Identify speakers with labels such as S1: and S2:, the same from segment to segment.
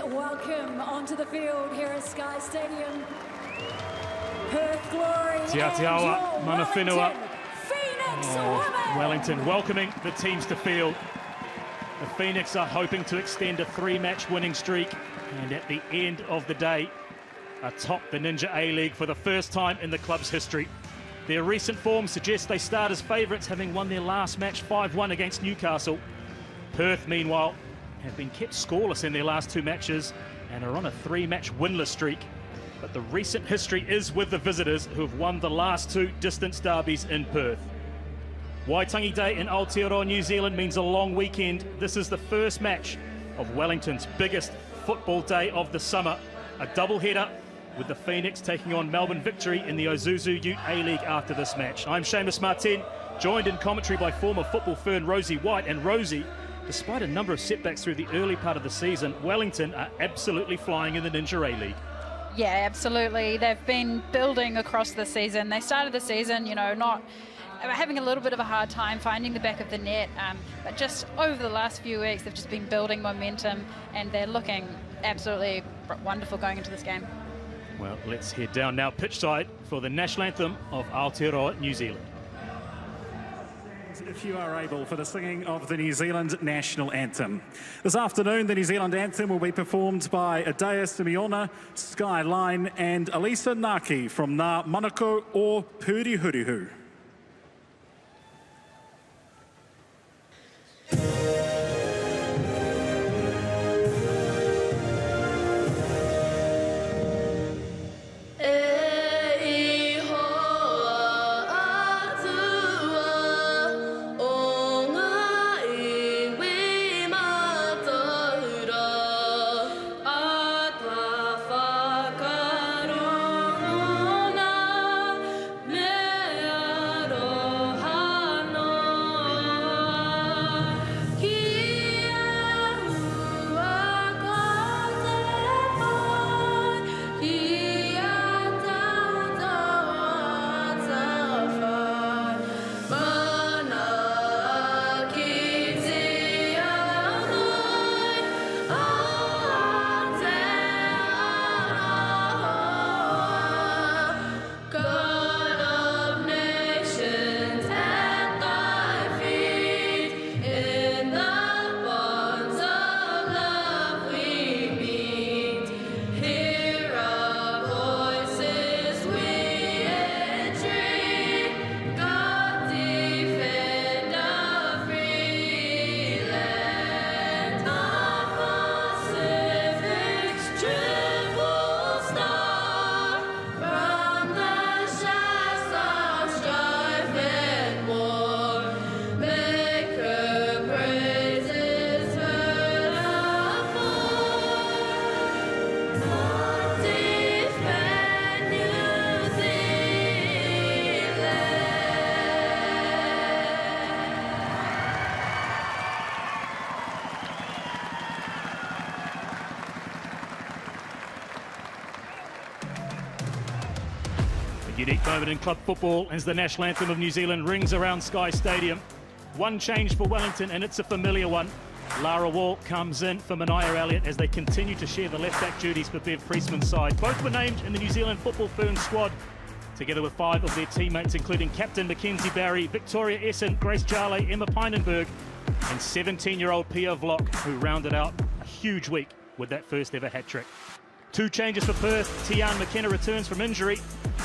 S1: Welcome onto the field here at Sky Stadium. Perth Glory
S2: Te Aotearoa, mana whenua.
S1: Phoenix women.
S2: Wellington welcoming the teams to field. The Phoenix are hoping to extend a 3-match winning streak and at the end of the day atop the Ninja A-League for the first time in the club's history. Their recent form suggests they start as favourites, having won their last match 5-1 against Newcastle. Perth, meanwhile, have been kept scoreless in their last 2 matches and are on a 3-match winless streak. But the recent history is with the visitors, who have won the last 2 distance derbies in Perth. Waitangi Day in Aotearoa, New Zealand means a long weekend. This is the first match of Wellington's biggest football day of the summer. A double-header with the Phoenix taking on Melbourne Victory in the Ozuzu Ute A-League after this match. I'm Seamus Martin, joined in commentary by former football fern Rosie White. And Rosie, despite a number of setbacks through the early part of the season, Wellington are absolutely flying in the Ninja A-League.
S3: Yeah, absolutely. They've been building across the season. They started the season, you know, not having a little bit of a hard time finding the back of the net, but just over the last few weeks, they've just been building momentum, and they're looking absolutely wonderful going into this game.
S2: Well, let's head down now pitch side for the national anthem of Aotearoa, New Zealand.
S4: If you are able, for the singing of the New Zealand national anthem. This afternoon, the New Zealand anthem will be performed by Adea Simeona, Skyline, and Elisa Naki from Ngā Manukau o Purihurihu.
S2: Unique moment in club football as the national anthem of New Zealand rings around Sky Stadium. One change for Wellington, and it's a familiar one. Lara Wall comes in for Mania Elliott as they continue to share the left-back duties for Bev Priestman's side. Both were named in the New Zealand Football Fern squad, together with 5 of their teammates, including captain Mackenzie Barry, Victoria Essen, Grace Jale, Emma Pynenberg, and 17-year-old Pia Vlock, who rounded out a huge week with that first ever hat-trick. 2 changes for Perth. Tian McKenna returns from injury,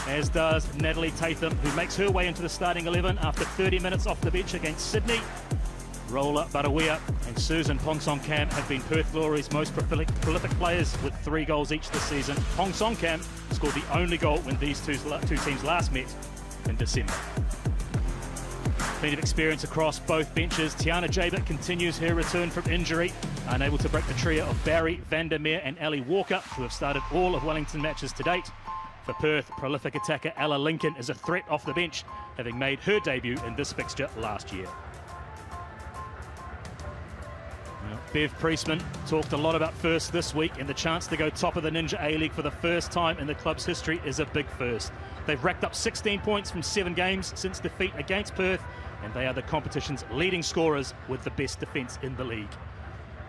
S2: as does Natalie Tatham, who makes her way into the starting 11 after 30 minutes off the bench against Sydney. Roller, Barawea and Susan Pongsongkham have been Perth Glory's most prolific players with 3 goals each this season. Pongsongkham scored the only goal when these two teams last met in December. Plenty of experience across both benches. Tiana Jaber continues her return from injury, unable to break the trio of Barry, Vandermeer and Ali Walker, who have started all of Wellington matches to date. For Perth, prolific attacker Ella Lincoln is a threat off the bench, having made her debut in this fixture last year. Well, Bev Priestman talked a lot about first this week, and the chance to go top of the Ninja A-League for the first time in the club's history is a big first. They've racked up 16 points from 7 games since defeat against Perth, and they are the competition's leading scorers with the best defence in the league.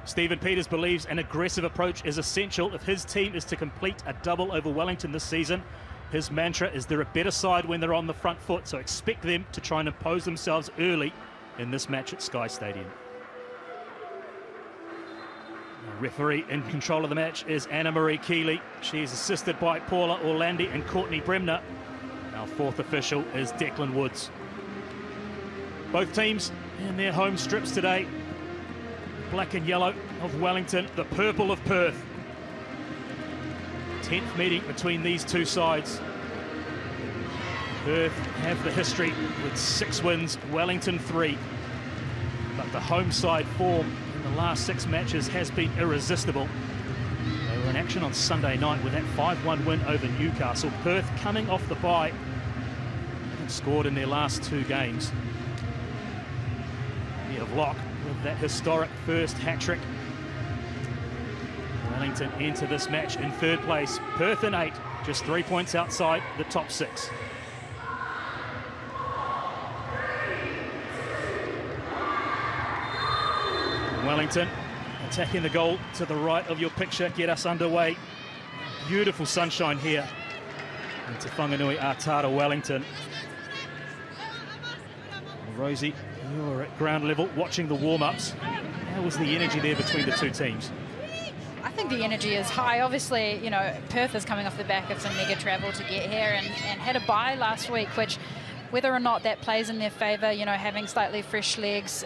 S2: Stephen Peters believes an aggressive approach is essential if his team is to complete a double over Wellington this season. His mantra is they're a better side when they're on the front foot, so expect them to try and impose themselves early in this match at Sky Stadium. The referee in control of the match is Anna-Marie Keeley. She is assisted by Paula Orlandi and Courtney Bremner. Our 4th official is Declan Woods. Both teams in their home strips today. Black and yellow of Wellington, the purple of Perth. 10th meeting between these two sides. Perth have the history with 6 wins, Wellington 3. But the home side form in the last 6 matches has been irresistible. They were in action on Sunday night with that 5-1 win over Newcastle. Perth coming off the bye and scored in their last 2 games. Of Locke with that historic first hat-trick. Wellington enter this match in 3rd place. Perth in 8, just 3 points outside the top 6. Wellington attacking the goal to the right of your picture, get us underway. Beautiful sunshine here in Te Whanganui Atara, Wellington. Rosie, you're at ground level watching the warm-ups. How was the energy there between the two teams?
S3: I think the energy is high. Obviously, you know, Perth is coming off the back of some mega travel to get here and had a bye last week, which whether or not that plays in their favour, you know, having slightly fresh legs,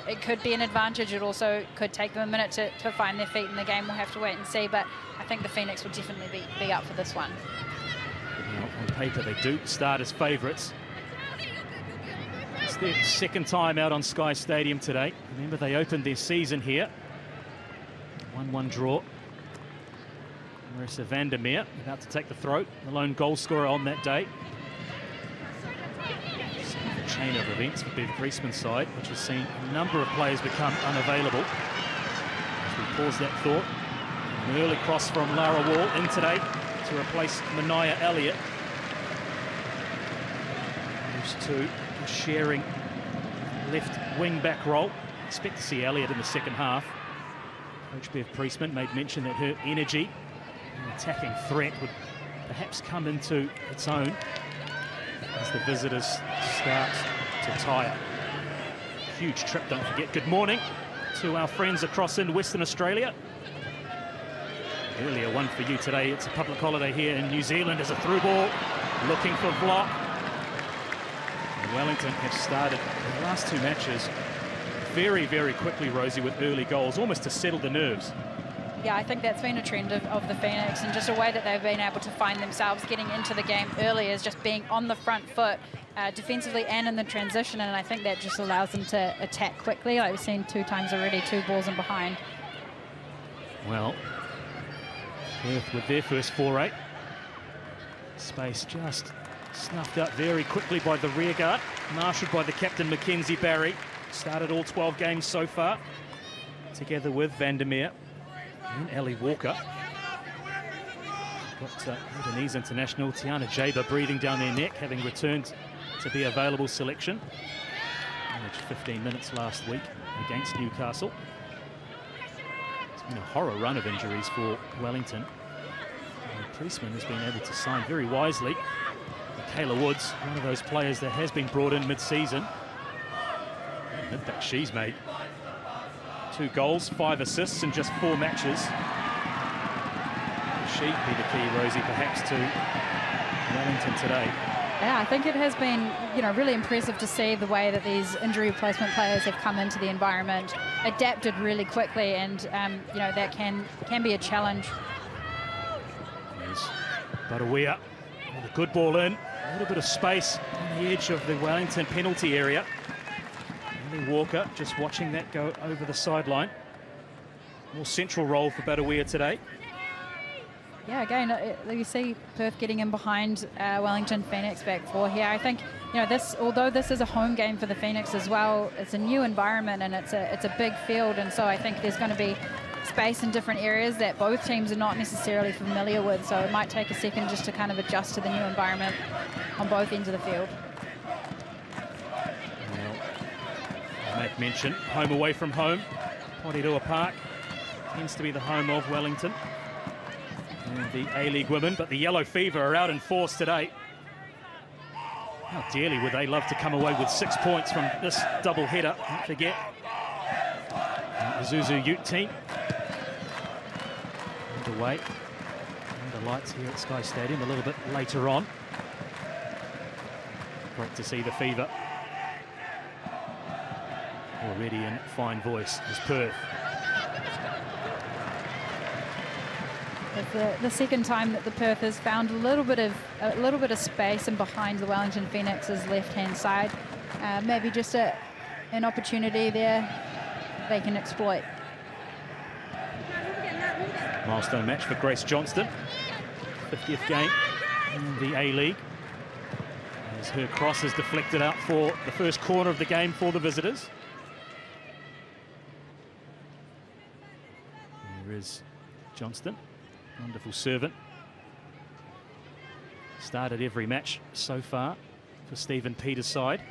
S3: it could be an advantage. It also could take them a minute to find their feet in the game. We'll have to wait and see, but I think the Phoenix will definitely be up for this one.
S2: Now, on paper, they do start as favourites. It's their 2nd time out on Sky Stadium today. Remember, they opened their season here. 1-1 draw. Marissa Vandermeer about to take the throat, the lone goal scorer on that day. The chain of events for Bev Priestman's side, which has seen a number of players become unavailable. As we pause that thought, an early cross from Lara Wall in today to replace Mania Elliott. Those two sharing left wing-back role. Expect to see Elliott in the 2nd half. Coach Bev Priestman made mention that her energy and attacking threat would perhaps come into its own as the visitors start to tire. Huge trip, don't forget. Good morning to our friends across in Western Australia. Earlier one for you today. It's a public holiday here in New Zealand as a through ball looking for block. Wellington have started the last 2 matches very, very quickly, Rosie, with early goals, almost to settle the nerves.
S3: Yeah, I think that's been a trend of the Phoenix, and just a way that they've been able to find themselves getting into the game early is just being on the front foot defensively and in the transition, and I think that just allows them to attack quickly. Like we've seen 2 times already, 2 balls in behind.
S2: Well, Perth with their first foray. Space just snuffed up very quickly by the rearguard, marshalled by the captain Mackenzie Barry. Started all 12 games so far, together with Vandermeer and Ali Walker. Got Bhutanese international Tiana Jaber breathing down their neck, having returned to the available selection. Managed 15 minutes last week against Newcastle. It's been a horror run of injuries for Wellington. Priestman has been able to sign very wisely. Kayla Woods, one of those players that has been brought in mid-season. In fact, she's made 2 goals, 5 assists in just 4 matches. She'd be the key, Rosie, perhaps, to Wellington today.
S3: Yeah, I think it has been, really impressive to see the way that these injury replacement players have come into the environment, adapted really quickly, and that can be a challenge.
S2: There's Butterweir with a good ball in, a little bit of space on the edge of the Wellington penalty area. Ellie Walker just watching that go over the sideline. More central role for Butterweir today.
S3: Yeah, again, you see Perth getting in behind Wellington Phoenix back four here. I think, although this is a home game for the Phoenix as well, it's a new environment and it's a big field, and so I think there's going to be space in different areas that both teams are not necessarily familiar with. So it might take a second just to kind of adjust to the new environment on both ends of the field.
S2: Well, I make mention, home away from home, Porirua Park tends to be the home of Wellington and the A-League women, but the Yellow Fever are out in force today. How dearly would they love to come away with 6 points from this double header? Don't forget, the Zuzu Ute team underway under lights here at Sky Stadium a little bit later on. Great to see the Fever already in fine voice as Perth.
S3: It's the second time that the Perth has found a little bit of space and behind the Wellington Phoenix's left-hand side. Maybe just an opportunity there they can exploit.
S2: Milestone match for Grace Johnston, 50th game in the A-League, as her cross is deflected out for the first corner of the game for the visitors. There is Johnston. Wonderful servant. Started every match so far for Stephen Peters' side.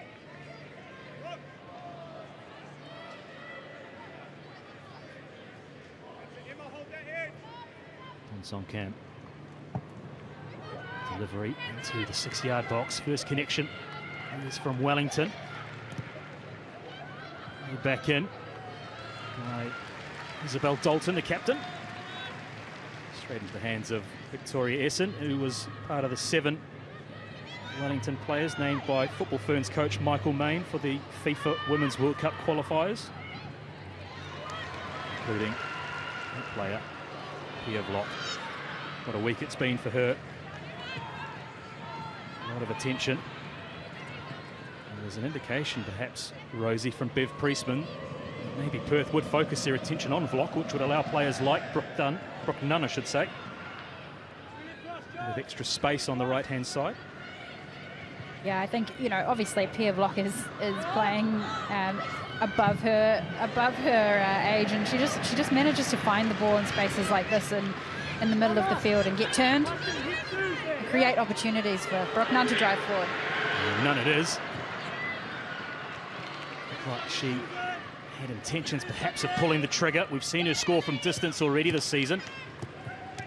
S2: Song Cam. Delivery into the 6-yard box. First connection is from Wellington. Back in by Isabel Dalton, the captain. Straight into the hands of Victoria Essen, who was part of the 7 Wellington players named by Football Ferns coach Michael Main for the FIFA Women's World Cup qualifiers, including that player, Pia Vlock. What a week it's been for her. A lot of attention. And there's an indication, perhaps, Rosie, from Bev Priestman, maybe Perth would focus their attention on Vlock, which would allow players like Brooke Nunn, I should say, with extra space on the right-hand side.
S3: Yeah, I think, obviously Pia Vlock is playing above her age, and she just manages to find the ball in spaces like this and in the middle of the field and get turned and create opportunities for Brooke Nunn to drive forward.
S2: None it is. Looked like she had intentions perhaps of pulling the trigger. We've seen her score from distance already this season.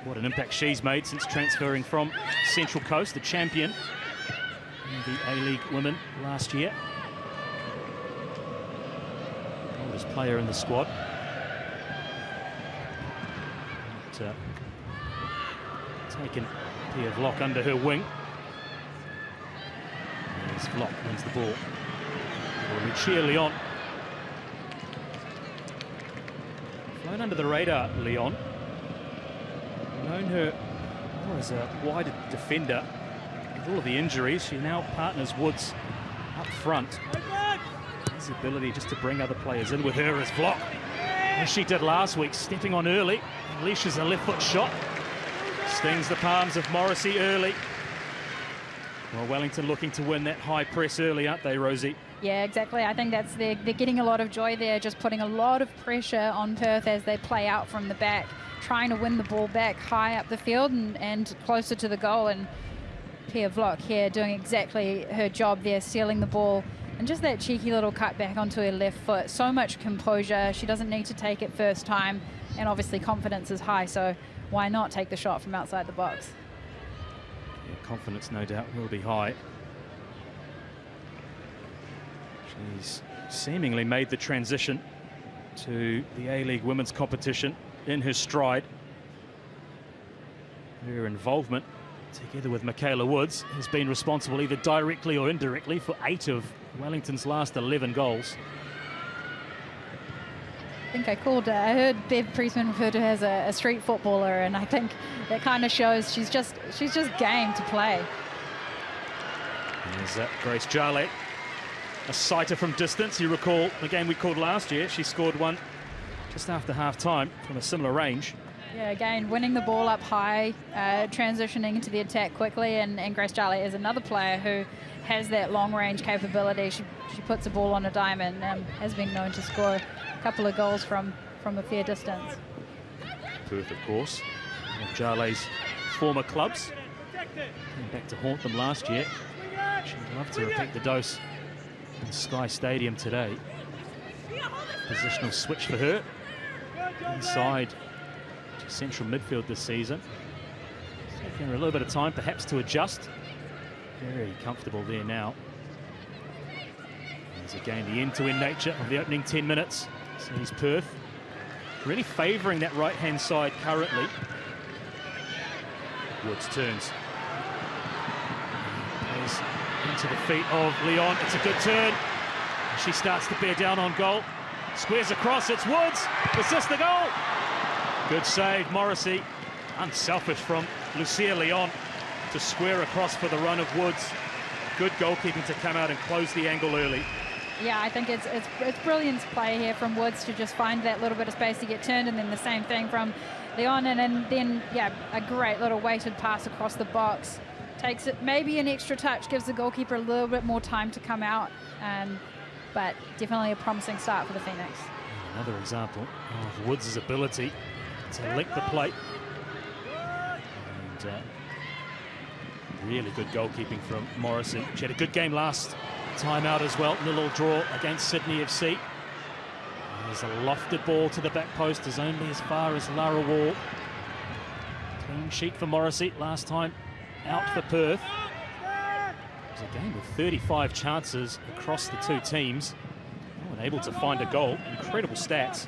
S2: What an impact she's made since transferring from Central Coast, the champion in the A-League women last year. Oldest player in the squad. But, taken Pia Vlock under her wing. As Vlock wins the ball. Lucia Leon. Flown under the radar, Leon. Known her more as a wider defender. With all of the injuries, she now partners Woods up front. His ability just to bring other players in with her as Vlock, as she did last week, stepping on early. Unleashes a left foot shot. Stings the palms of Morrissey early. Well, Wellington looking to win that high press early, aren't they, Rosie?
S3: Yeah, exactly. I think they're getting a lot of joy there, just putting a lot of pressure on Perth as they play out from the back, trying to win the ball back high up the field and closer to the goal. And Pia Vlock here doing exactly her job there, sealing the ball. And just that cheeky little cut back onto her left foot. So much composure. She doesn't need to take it first time. And obviously confidence is high, so why not take the shot from outside the box?
S2: Yeah, confidence, no doubt, will be high. She's seemingly made the transition to the A-League women's competition in her stride. Her involvement together with Michaela Woods, has been responsible either directly or indirectly for 8 of Wellington's last 11 goals.
S3: I think I heard Bev Priestman refer to her as a street footballer, and I think that kind of shows she's just game to play.
S2: There's Grace Jarlett, a sighter from distance. You recall the game we called last year, she scored one just after half-time from a similar range.
S3: Yeah, again, winning the ball up high, transitioning into the attack quickly, and Grace Jarlett is another player who has that long-range capability. She puts a ball on a dime and has been known to score a couple of goals from a fair distance.
S2: Perth, of course, one of Jarlett's former clubs. Came back to haunt them last year. She'd love to repeat the dose in Sky Stadium today. Positional switch for her. Inside to central midfield this season. Taking her a little bit of time perhaps to adjust. Very comfortable there now. There's again the end-to-end nature of the opening 10 minutes. Sees Perth really favouring that right-hand side currently. Woods turns. Plays into the feet of Leon. It's a good turn. She starts to bear down on goal. Squares across, it's Woods. Assists the goal. Good save, Morrissey. Unselfish from Lucia Leon to square across for the run of Woods. Good goalkeeping to come out and close the angle early.
S3: Yeah, I think it's brilliant play here from Woods to just find that little bit of space to get turned, and then the same thing from Leon, and then, yeah, a great little weighted pass across the box. Takes it maybe an extra touch, gives the goalkeeper a little bit more time to come out, but definitely a promising start for the Phoenix.
S2: Another example of Woods' ability to lick the plate. And really good goalkeeping from Morrissey. She had a good game last time out as well. 0-0 draw against Sydney FC. There's a lofted ball to the back post, is only as far as Lara Wall. Clean sheet for Morrissey last time out for Perth. It was a game with 35 chances across the two teams. No one able to find a goal. Incredible stats.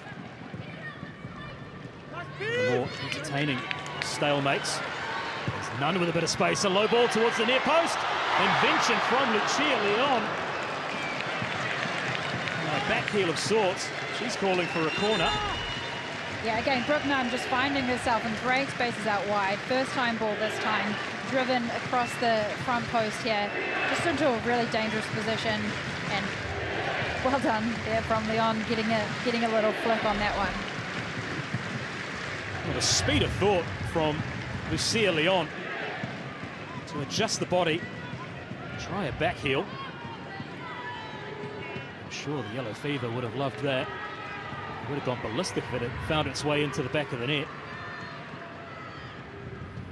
S2: The more entertaining stalemates. There's none with a bit of space. A low ball towards the near post. Invention from Lucia Leon. A back heel of sorts. She's calling for a corner.
S3: Yeah, again, Brooke Nunn just finding herself in great spaces out wide. First time ball this time. Driven across the front post here. Just into a really dangerous position. And well done there from Leon, getting a little flip on that one.
S2: Well, the speed of thought from Lucia Leon to adjust the body. Try a back heel. I'm sure the Yellow Fever would have loved that. It would have gone ballistic if it had found its way into the back of the net.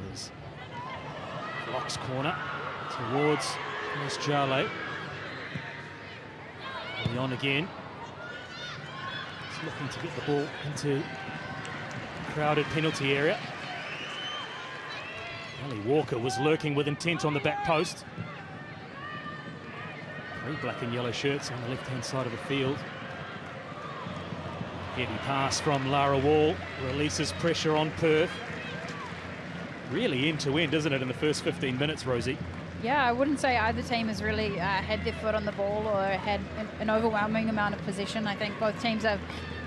S2: There's Locke's corner towards Grace Jarlett. Leon again. He's looking to get the ball into the crowded penalty area. Ellie Walker was lurking with intent on the back post. 3 black and yellow shirts on the left-hand side of the field. Heavy pass from Lara Wall, releases pressure on Perth. Really end-to-end, isn't it, in the first 15 minutes, Rosie?
S3: Yeah, I wouldn't say either team has really had their foot on the ball or had an overwhelming amount of possession. I think both teams have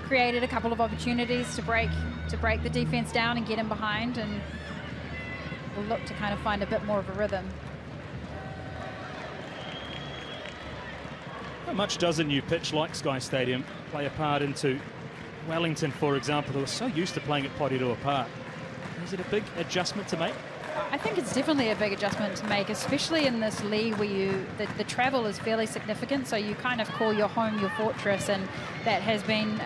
S3: created a couple of opportunities to break the defense down and get in behind, and we'll look to kind of find a bit more of a rhythm.
S2: How much does a new pitch like Sky Stadium play a part into Wellington, for example, who are so used to playing at Porirua Park? Is it a big adjustment to make?
S3: I think it's definitely a big adjustment to make, especially in this league where the travel is fairly significant, so you kind of call your home your fortress, and that has been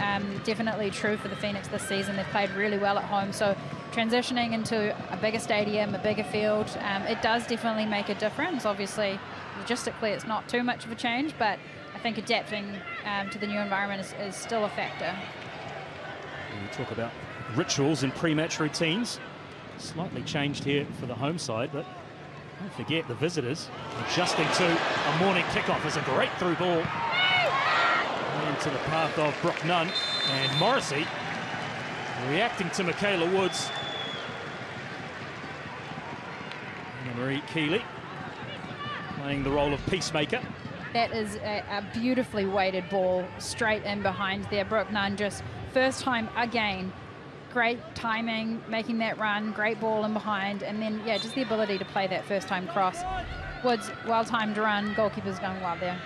S3: definitely true for the Phoenix this season. They've played really well at home, so transitioning into a bigger stadium, a bigger field, it does definitely make a difference. Obviously, logistically, it's not too much of a change, but I think adapting to the new environment is still a factor.
S2: When we talk about rituals and pre-match routines, slightly changed here for the home side, but don't forget the visitors adjusting to a morning kickoff. Is a great through ball into the path of Brooke Nunn, and Morrissey reacting to Michaela Woods. Marie Keeley playing the role of peacemaker.
S3: That is a beautifully weighted ball straight in behind there. Brooke Nunn, just first time again. Great timing, making that run, great ball in behind, and then, yeah, just the ability to play that first time cross. Woods, well-timed run, goalkeeper's going well there.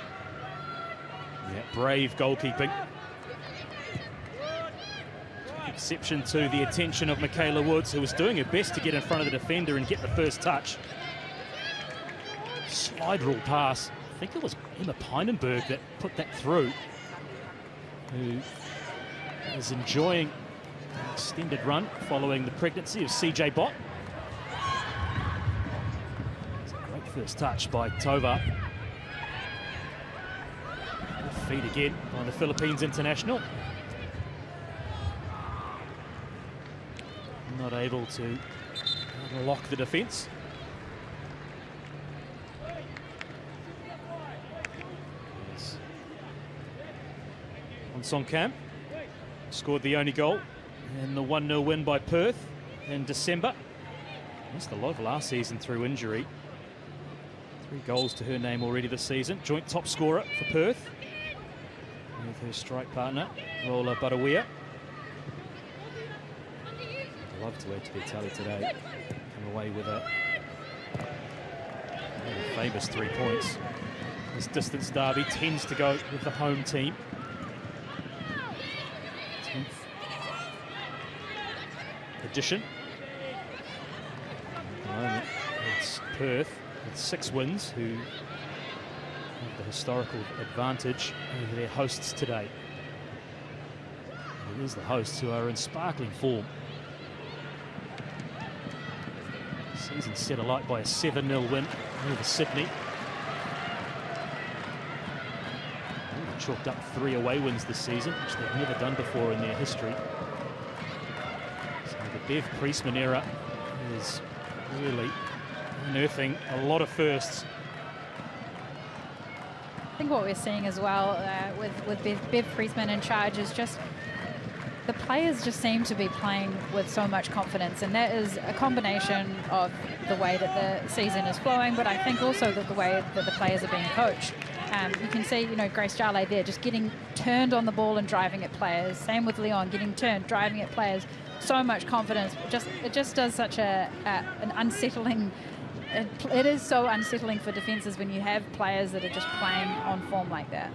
S2: Yeah, brave goalkeeping. Exception to the attention of Michaela Woods, who was doing her best to get in front of the defender and get the first touch. Slide rule pass. I think it was Emma Pynenberg that put that through, who is enjoying an extended run following the pregnancy of CJ Bott. It's a great first touch by Tovar. Good feed again by the Philippines international. Not able to lock the defence. On Song Cam scored the only goal in the 1-0 win by Perth in December. Missed a lot of last season through injury. 3 goals to her name already this season. Joint top scorer for Perth with her strike partner, Rola Barawia. I'd love to add to their tally today. Come away with a famous 3 points. This distance derby tends to go with the home team. 10th edition. At the moment, it's Perth with 6 wins, who have the historical advantage over their hosts today. It is the hosts who are in sparkling form. Season set alight by a 7-0 win over Sydney. They've chalked up 3 away wins this season, which they've never done before in their history. So the Bev Priestman era is really unearthing a lot of firsts.
S3: I think what we're seeing as well with Bev Priestman in charge is just the players just seem to be playing with so much confidence, and that is a combination of the way that the season is flowing, but I think also that the way that the players are being coached. You can see, you know, Grace Jarley there just getting turned on the ball and driving at players. Same with Leon, getting turned, driving at players. So much confidence. It just does such an unsettling. It is so unsettling for defences when you have players that are just playing on form like that.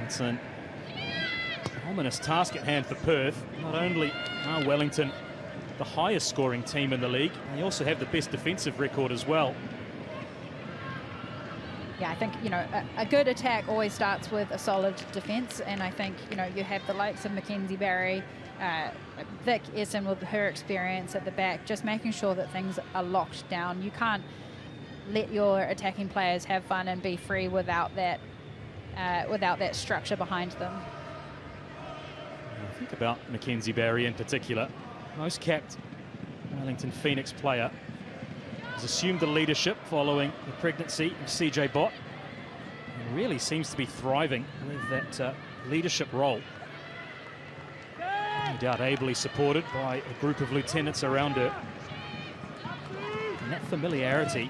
S2: It's an ominous task at hand for Perth. Not only are Wellington the highest scoring team in the league, they also have the best defensive record as well.
S3: Yeah, I think, you know, a good attack always starts with a solid defence, and I think, you know, you have the likes of Mackenzie Barry, Vic Essen with her experience at the back, just making sure that things are locked down. You can't let your attacking players have fun and be free without that structure behind them.
S2: I think about Mackenzie Barry in particular, most capped Wellington Phoenix player. Has assumed the leadership following the pregnancy of CJ Bott and really seems to be thriving with that leadership role. No doubt ably supported by a group of lieutenants around her. And that familiarity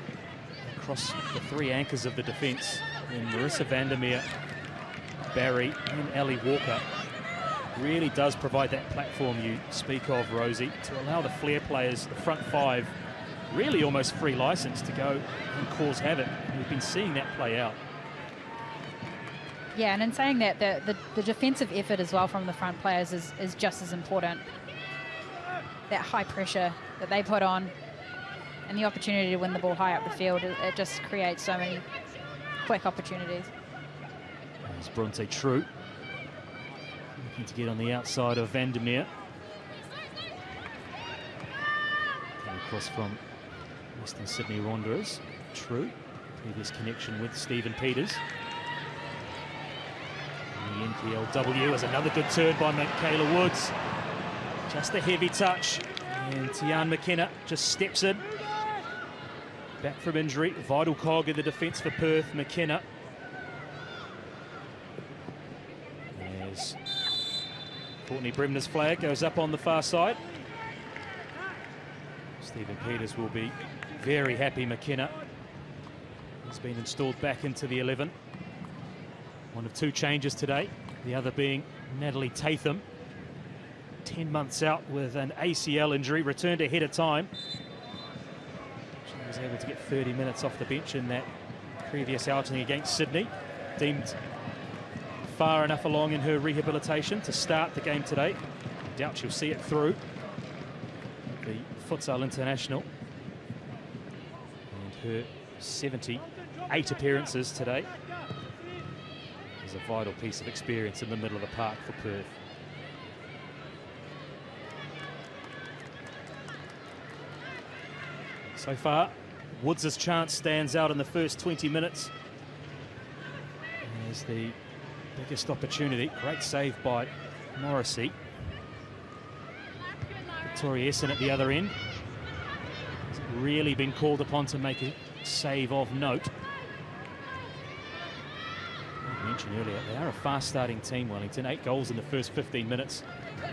S2: across the 3 anchors of the defence in Marissa Vandermeer, Barry and Ellie Walker really does provide that platform you speak of, Rosie, to allow the flair players, the front 5, really almost free license to go and cause havoc. We've been seeing that play out.
S3: Yeah, and in saying that, the defensive effort as well from the front players is just as important. That high pressure that they put on and the opportunity to win the ball high up the field, it just creates so many quick opportunities.
S2: There's Bronte True looking to get on the outside of Vandermeer. Across from Western Sydney Wanderers. True, previous connection with Stephen Peters. And the NPLW is another good turn by Michaela Woods. Just a heavy touch, and Tian McKenna just steps in. Back from injury, vital cog in the defence for Perth, McKenna. As Courtney Bremner's flag goes up on the far side. Stephen Peters will be very happy. McKenna has been installed back into the 11. One of two changes today, the other being Natalie Tatham. 10 months out with an ACL injury, returned ahead of time. She was able to get 30 minutes off the bench in that previous outing against Sydney. Deemed far enough along in her rehabilitation to start the game today. I doubt she'll see it through. The Futsal International. And her 78 appearances today is a vital piece of experience in the middle of the park for Perth. So far, Woods' chance stands out in the first 20 minutes. There's the biggest opportunity. Great save by Morrissey. Victoria Essen at the other end. Hasn't really been called upon to make a save of note. I mentioned earlier, they are a fast-starting team, Wellington. 8 goals in the first 15 minutes of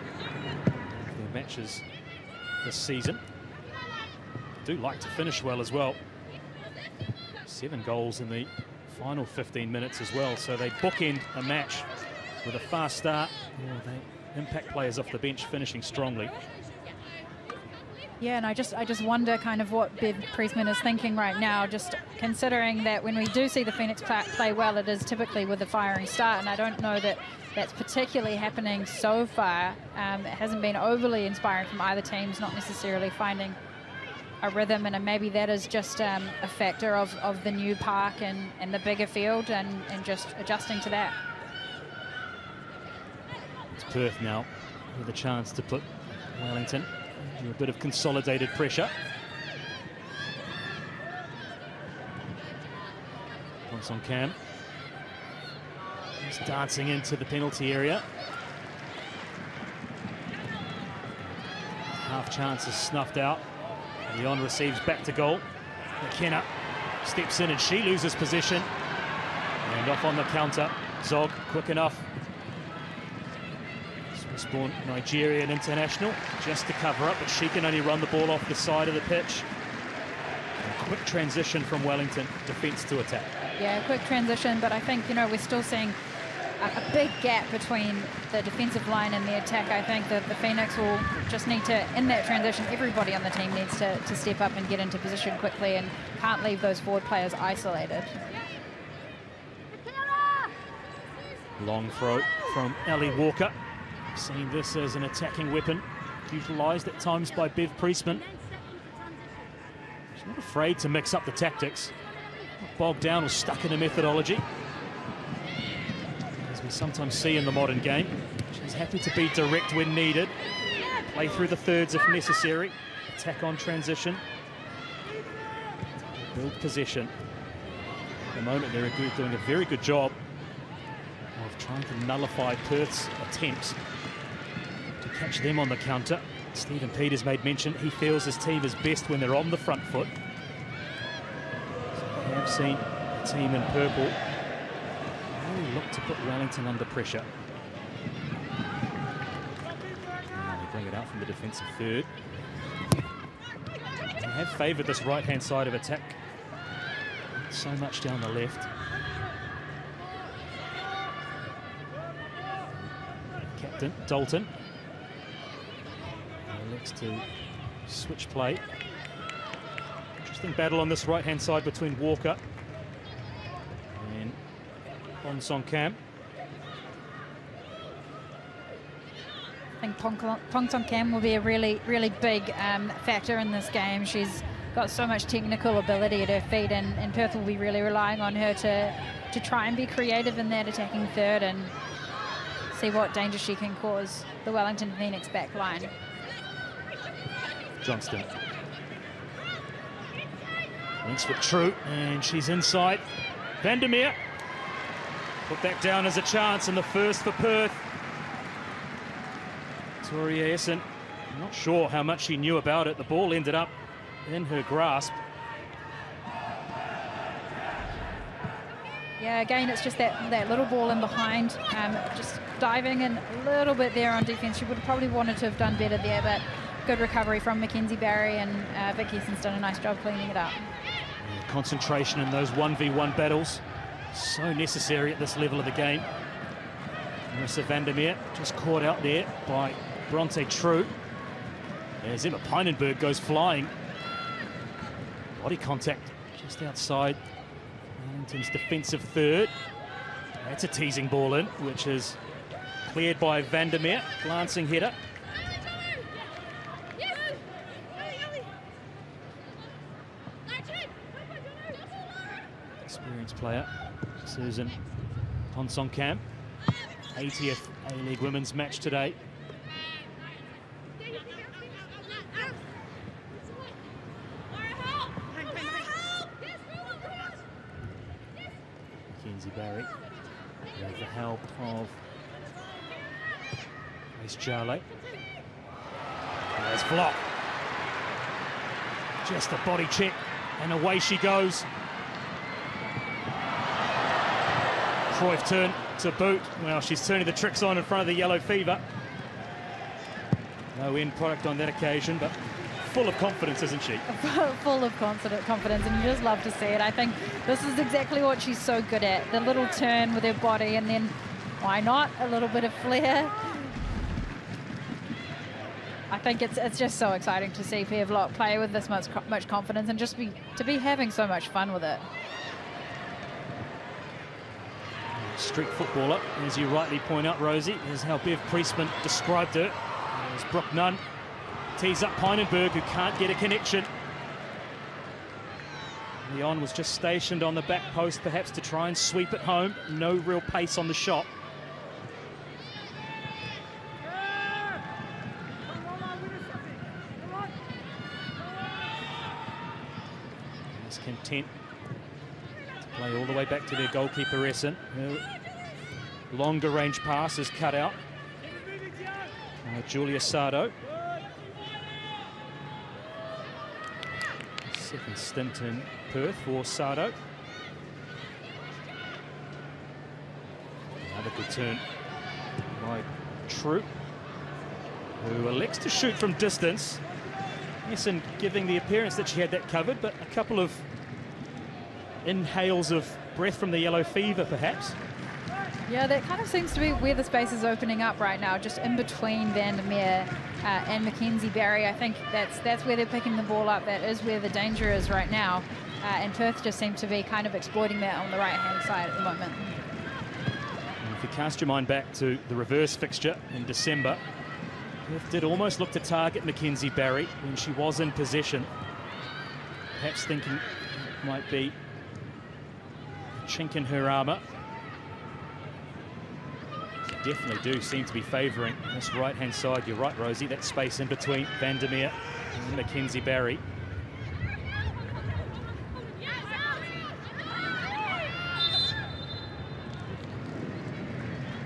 S2: their matches this season. Do like to finish well as well. 7 goals in the final 15 minutes as well, so they bookend a match with a fast start. They impact players off the bench finishing strongly.
S3: Yeah, and I just wonder kind of what Bev Priestman is thinking right now, just considering that when we do see the Phoenix play well, it is typically with a firing start, and I don't know that that's particularly happening so far. It hasn't been overly inspiring from either teams, not necessarily finding a rhythm, and maybe that is just a factor of the new park and the bigger field and just adjusting to that.
S2: It's Perth now with a chance to put Wellington under a bit of consolidated pressure. Once on Cam. He's dancing into the penalty area. Half chance is snuffed out. Leon receives back to goal. McKenna steps in and she loses position. And off on the counter. Zog quick enough. Swiss-born Nigerian international just to cover up, but she can only run the ball off the side of the pitch. And quick transition from Wellington, defence to attack.
S3: Yeah, quick transition, but I think, you know, we're still seeing a big gap between the defensive line and the attack. I think that the Phoenix will just need to, in that transition, everybody on the team needs to step up and get into position quickly and can't leave those forward players isolated.
S2: Long throw from Ellie Walker. Seeing this as an attacking weapon, utilised at times by Bev Priestman. She's not afraid to mix up the tactics, not bogged down or stuck in a methodology, as we sometimes see in the modern game. She's happy to be direct when needed, play through the thirds if necessary, attack on transition, build possession. At the moment, they're doing a very good job of trying to nullify Perth's attempts to catch them on the counter. Stephen Peters made mention he feels his team is best when they're on the front foot. So we have seen a team in purple really look to put Wellington under pressure. And they bring it out from the defensive third. They have favoured this right-hand side of attack so much down the left. Captain Dalton elects to switch play. Interesting battle on this right-hand side between Walker and Pong Song Cam.
S3: I think Pong Song Cam will be a really big factor in this game. She's got so much technical ability at her feet, and Perth will be really relying on her to try and be creative in that attacking third and see what danger she can cause the Wellington Phoenix back line.
S2: Johnston links with True, and she's inside. Vandermeer put that down as a chance, and the first for Perth. Victoria Essen, I'm not sure how much she knew about it. The ball ended up in her grasp.
S3: Yeah, again, it's just that little ball in behind, just diving in a little bit there on defense. She would have probably wanted to have done better there, but good recovery from Mackenzie Barry, and Vic Hesson's done a nice job cleaning it up.
S2: Yeah, concentration in those 1v1 battles, so necessary at this level of the game. Marissa Vandermeer just caught out there by Bronte True. As Emma Pynenberg goes flying. Body contact just outside Wellington's defensive third. That's a teasing ball in, which is cleared by Vandermeer. Glancing header. Experienced player, Susan Ponsonkamp. 80th A-League Women's match today. Mackenzie Barry with the help of Grace Jarley. There's block. Just a body check, and away she goes. Cruyff turn to boot. Well, she's turning the tricks on in front of the Yellow Fever. No end product on that occasion, but full of confidence, isn't she?
S3: Full of confidence, and you just love to see it. I think this is exactly what she's so good at. The little turn with her body, and then, why not, a little bit of flair. I think it's just so exciting to see Pia Vlok play with this much confidence, and just to be having so much fun with it.
S2: Street footballer, as you rightly point out, Rosie, is how Bev Priestman described her. As Brooke Nunn tees up Pynenberg, who can't get a connection. Leon was just stationed on the back post, perhaps to try and sweep it home. No real pace on the shot. He's content to play all the way back to their goalkeeper, Essen. Longer range pass is cut out. Julia Sardo. Second stint in Perth for Sardo. Another good turn by True, who elects to shoot from distance. Yes, and giving the appearance that she had that covered, but a couple of inhales of breath from the Yellow Fever, perhaps.
S3: Yeah, that kind of seems to be where the space is opening up right now, just in between Vandermeer and Mackenzie Barry. I think that's where they're picking the ball up. That is where the danger is right now. And Perth just seem to be kind of exploiting that on the right-hand side at the moment.
S2: And if you cast your mind back to the reverse fixture in December, Perth did almost look to target Mackenzie Barry when she was in possession. Perhaps thinking it might be a chink in her armour. Definitely do seem to be favouring this right-hand side. You're right, Rosie, that space in between Vandermeer and Mackenzie Barry.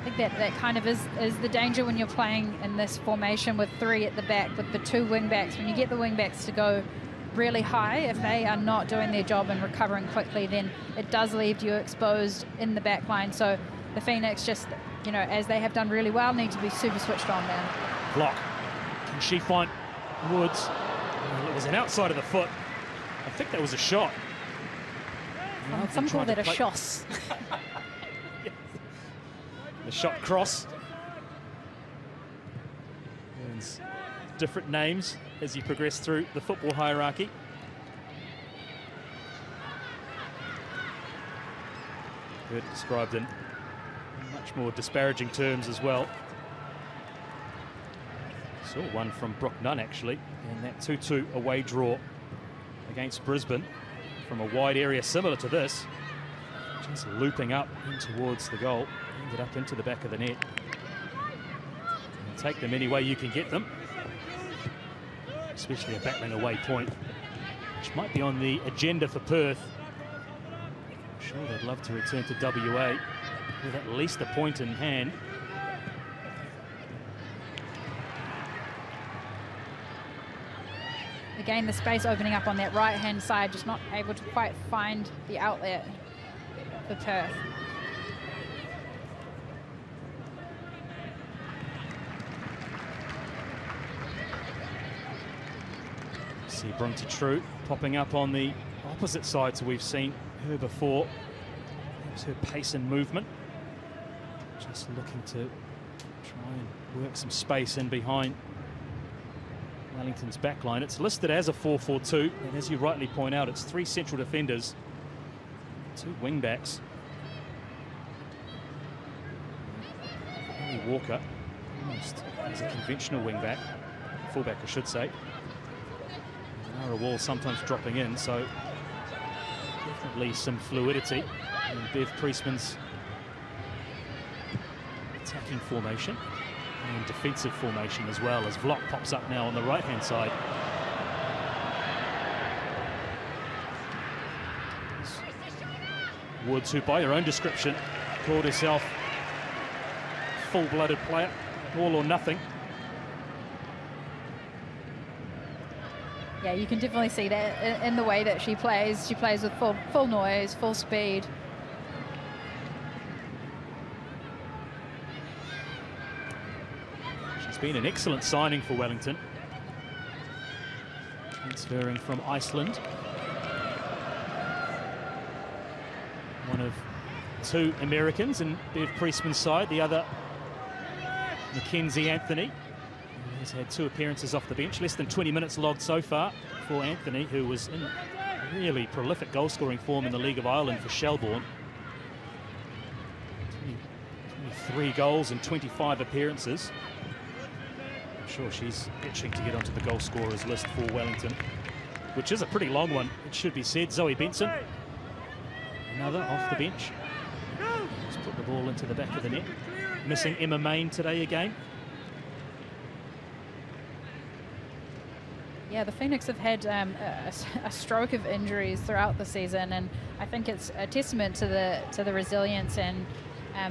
S3: I think that kind of is the danger when you're playing in this formation with three at the back, with the two wing-backs. When you get the wing-backs to go really high, if they are not doing their job and recovering quickly, then it does leave you exposed in the back line. So the Phoenix just, you know, as they have done really well, need to be super switched on now.
S2: Block. Can she find Woods? Well, it was an outside of the foot. I think that was a shot.
S3: Some call that a shoss.
S2: The shot cross. Earns different names as you progress through the football hierarchy. Heard described in much more disparaging terms as well. Saw one from Brooke Nunn actually in that 2-2 away draw against Brisbane from a wide area similar to this, just looping up in towards the goal, ended up into the back of the net. And take them any way you can get them, especially a battling away point, which might be on the agenda for Perth. I'm sure they'd love to return to WA with at least a point in hand.
S3: Again, the space opening up on that right-hand side, just not able to quite find the outlet for Perth.
S2: See Bronte True popping up on the opposite side, so we've seen her before. There's her pace and movement. Just looking to try and work some space in behind Wellington's backline. It's listed as a 4-4-2, and as you rightly point out, it's 3 central defenders, 2 wing-backs. Walker, almost as a conventional wing-back, full-back I should say. Nara Wall sometimes dropping in, so definitely some fluidity in Bev Priestman's attacking formation and defensive formation as well, as Vlock pops up now on the right-hand side. Woods, who by her own description called herself full-blooded player, all or nothing.
S3: Yeah, you can definitely see that in the way that she plays. She plays with full noise, full speed.
S2: She's been an excellent signing for Wellington, transferring from Iceland. One of 2 Americans in Bev Priestman's side, the other Mackenzie Anthony, who has had 2 appearances off the bench. Less than 20 minutes logged so far for Anthony, who was in really prolific goal-scoring form in the League of Ireland for Shelbourne. 23 goals and 25 appearances. I'm sure she's itching to get onto the goal scorers list for Wellington, which is a pretty long one, it should be said. Zoe Benson, another off the bench. Just put the ball into the back of the net. Missing Emma Main today again.
S3: Yeah, the Phoenix have had a stroke of injuries throughout the season, and I think it's a testament to the resilience and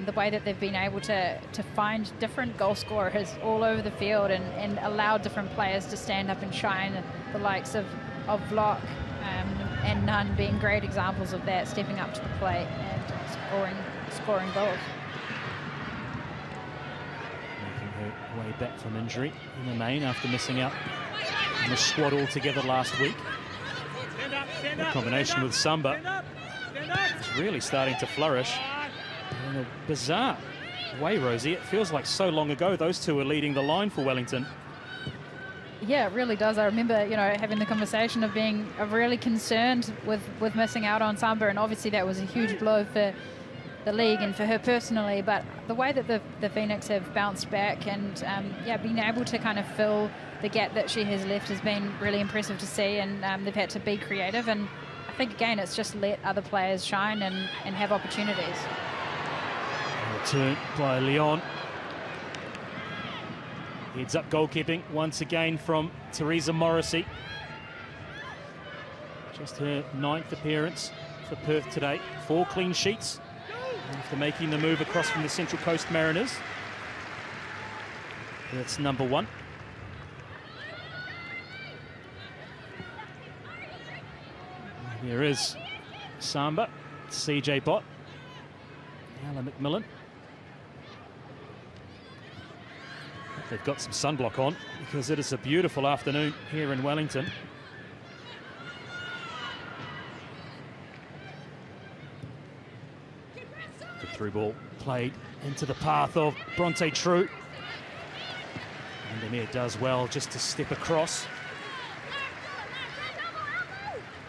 S3: the way that they've been able to find different goal scorers all over the field and allow different players to stand up and shine. The likes of Vlock and Nunn being great examples of that, stepping up to the plate and scoring goals.
S2: Way back from injury in the main after missing out in the squad altogether last week. The combination with Samba is really starting to flourish in a bizarre way, Rosie. It feels like so long ago those 2 were leading the line for Wellington.
S3: Yeah, it really does. I remember, having the conversation of being really concerned with missing out on Samba, and obviously that was a huge blow for the league and for her personally, but the way that the Phoenix have bounced back and being able to kind of fill the gap that she has left has been really impressive to see, and they've had to be creative, and I think again it's just let other players shine and have opportunities.
S2: Return by Leon. Heads up goalkeeping once again from Teresa Morrissey. Just her 9th appearance for Perth today. 4 clean sheets after making the move across from the Central Coast Mariners. That's number 1. Here is Samba, CJ Bott, Alan McMillan. They've got some sunblock on because it is a beautiful afternoon here in Wellington. The through ball played into the path of Bronte True. And Amir does well just to step across.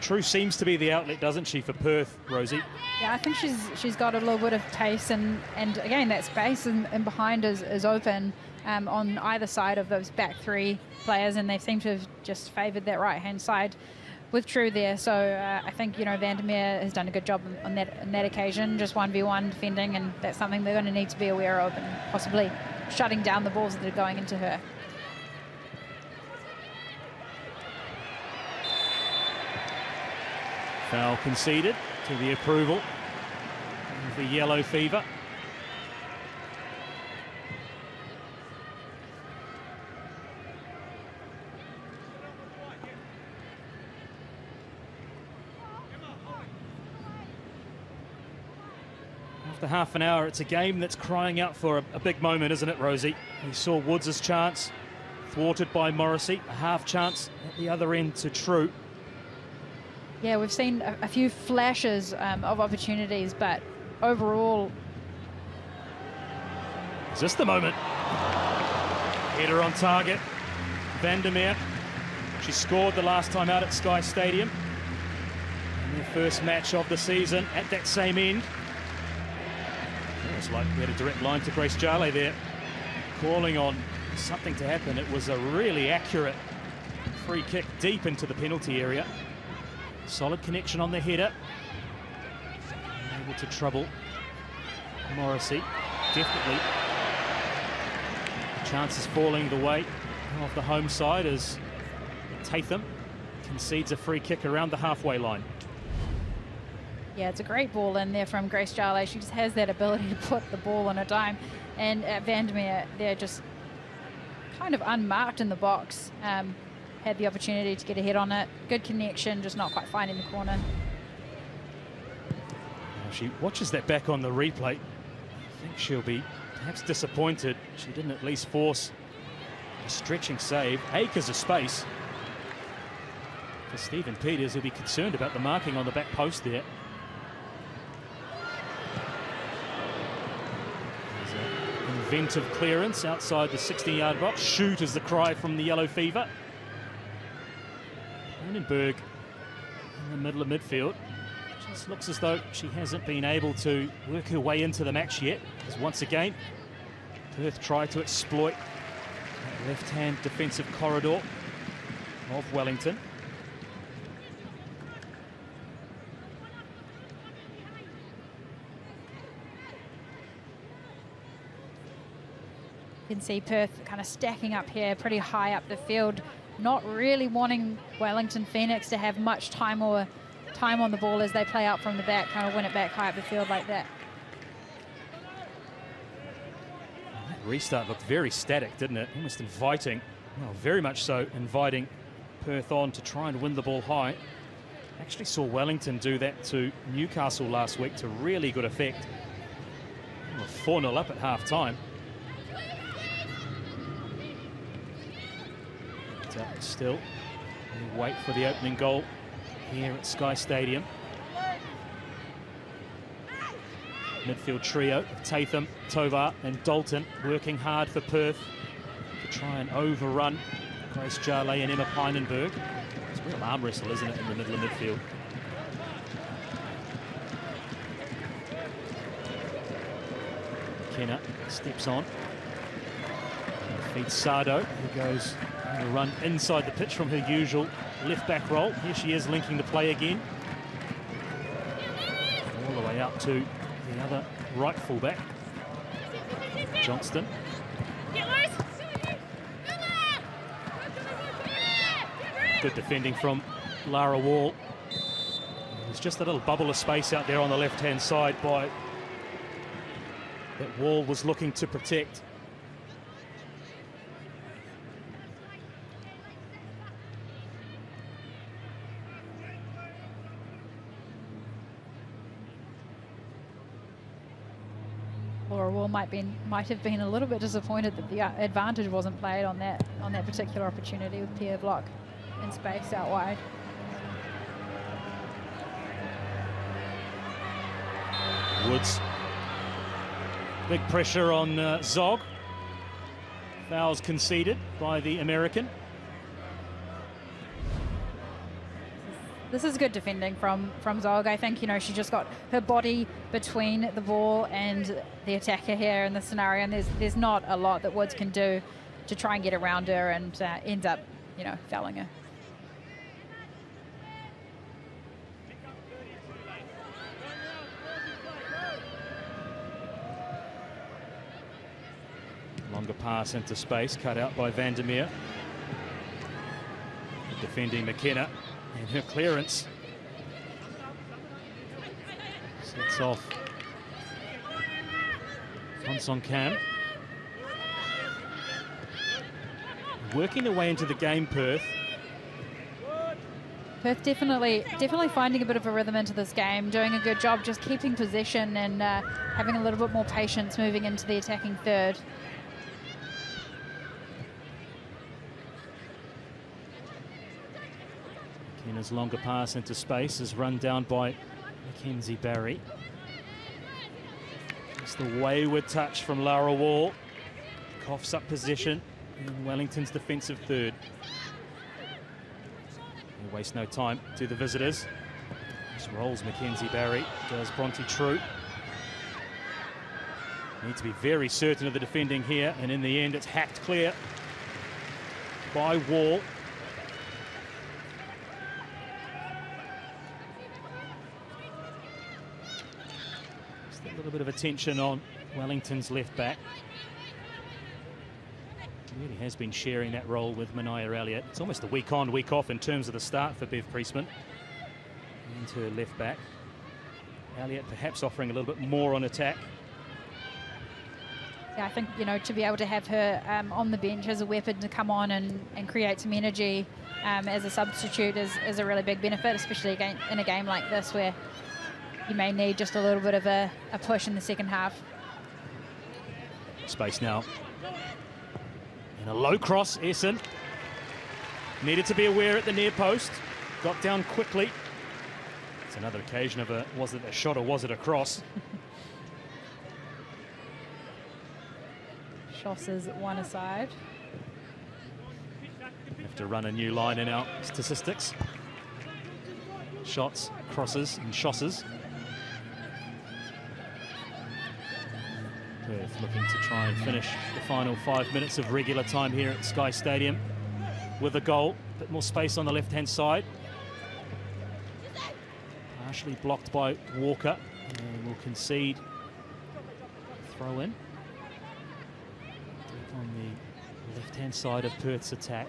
S2: True seems to be the outlet, doesn't she, for Perth, Rosie?
S3: Yeah, I think she's got a little bit of pace, and again, that space and behind is open on either side of those back 3 players, and they seem to have just favoured that right-hand side with True there. So I think, Vandermeer has done a good job on that occasion, just 1v1 defending, and that's something they're going to need to be aware of and possibly shutting down the balls that are going into her.
S2: Foul conceded to the approval of the yellow fever. After half an hour, it's a game that's crying out for a big moment, isn't it, Rosie? We saw Woods' chance thwarted by Morrissey. A half chance at the other end to True.
S3: Yeah, we've seen a few flashes of opportunities, but overall...
S2: Is this the moment? Header on target. Vandermeer. She scored the last time out at Sky Stadium. In their first match of the season at that same end. It's like we had a direct line to Grace Jale there, calling on something to happen. It was a really accurate free kick deep into the penalty area. Solid connection on the header. Able to trouble Morrissey. Definitely. Chances falling the way of the home side as Tatham concedes a free kick around the halfway line.
S3: Yeah, it's a great ball in there from Grace Jale. She just has that ability to put the ball on a dime. And Vandermeer, they're just kind of unmarked in the box. Had the opportunity to get a head on it. Good connection, just not quite finding the corner.
S2: She watches that back on the replay. I think she'll be perhaps disappointed she didn't at least force a stretching save. Acres of space for Stephen Peters, who'll be concerned about the marking on the back post there. There's an inventive clearance outside the 60-yard box. Shoot is the cry from the Yellow Fever. Cronenberg in the middle of midfield. Just looks as though she hasn't been able to work her way into the match yet, as once again Perth tried to exploit that left-hand defensive corridor of Wellington.
S3: You can see Perth kind of stacking up here pretty high up the field, not really wanting Wellington Phoenix to have much time on the ball as they play out from the back, kind of win it back high up the field like that.
S2: That restart looked very static, didn't it? Almost inviting, well, very much so, inviting Perth on to try and win the ball high. Actually saw Wellington do that to Newcastle last week to really good effect. 4-0 up at half-time. Still, we wait for the opening goal here at Sky Stadium. Midfield trio of Tatham, Tovar and Dalton working hard for Perth to try and overrun Grace Jale and Emma Pynenberg. It's a real arm wrestle, isn't it, in the middle of midfield. Kenna steps on. Feeds Sardo, who goes on a run inside the pitch from her usual left back role. Here she is linking the play again. All the way out to the other right fullback, Johnston. Good defending from Lara Wall. There's just a little bubble of space out there on the left-hand side by that Wall was looking to protect.
S3: Laura Wall might have been a little bit disappointed that the advantage wasn't played on that particular opportunity with Pierre Block in space out wide.
S2: Woods. Big pressure on Zog. Fouls conceded by the American.
S3: This is good defending from Zog. I think, she just got her body between the ball and the attacker here in this scenario, and there's not a lot that Woods can do to try and get around her, and ends up, fouling her.
S2: Longer pass into space, cut out by Vandermeer. Defending McKenna, and her clearance sets off Fonson Cam. Working their way into the game, Perth.
S3: Perth definitely finding a bit of a rhythm into this game, doing a good job just keeping possession and having a little bit more patience moving into the attacking third.
S2: Kenna's longer pass into space is run down by Mackenzie Barry. It's the wayward touch from Lara Wall. Coughs up possession in Wellington's defensive third. They waste no time to the visitors. Just rolls Mackenzie Barry, does Bronte True. Need to be very certain of the defending here, and in the end it's hacked clear by Wall. Just a little bit of attention on Wellington's left back. He really has been sharing that role with Mania Elliott. It's almost a week on, week off in terms of the start for Bev Priestman. And her left back. Elliott perhaps offering a little bit more on attack.
S3: Yeah, I think, you know, to be able to have her on the bench as a weapon to come on and create some energy as a substitute is a really big benefit, especially in a game like this where you may need just a little bit of a push in the second half.
S2: Space now. And a low cross, Essen. Needed to be aware at the near post. Got down quickly. It's another occasion of was it a shot or was it a cross?
S3: Schoss's one aside.
S2: Have to run a new line in our statistics. Shots, crosses and shosses. Perth looking to try and finish the final 5 minutes of regular time here at Sky Stadium with a goal. A bit more space on the left-hand side. Partially blocked by Walker, and will concede throw in. Deep on the left-hand side of Perth's attack.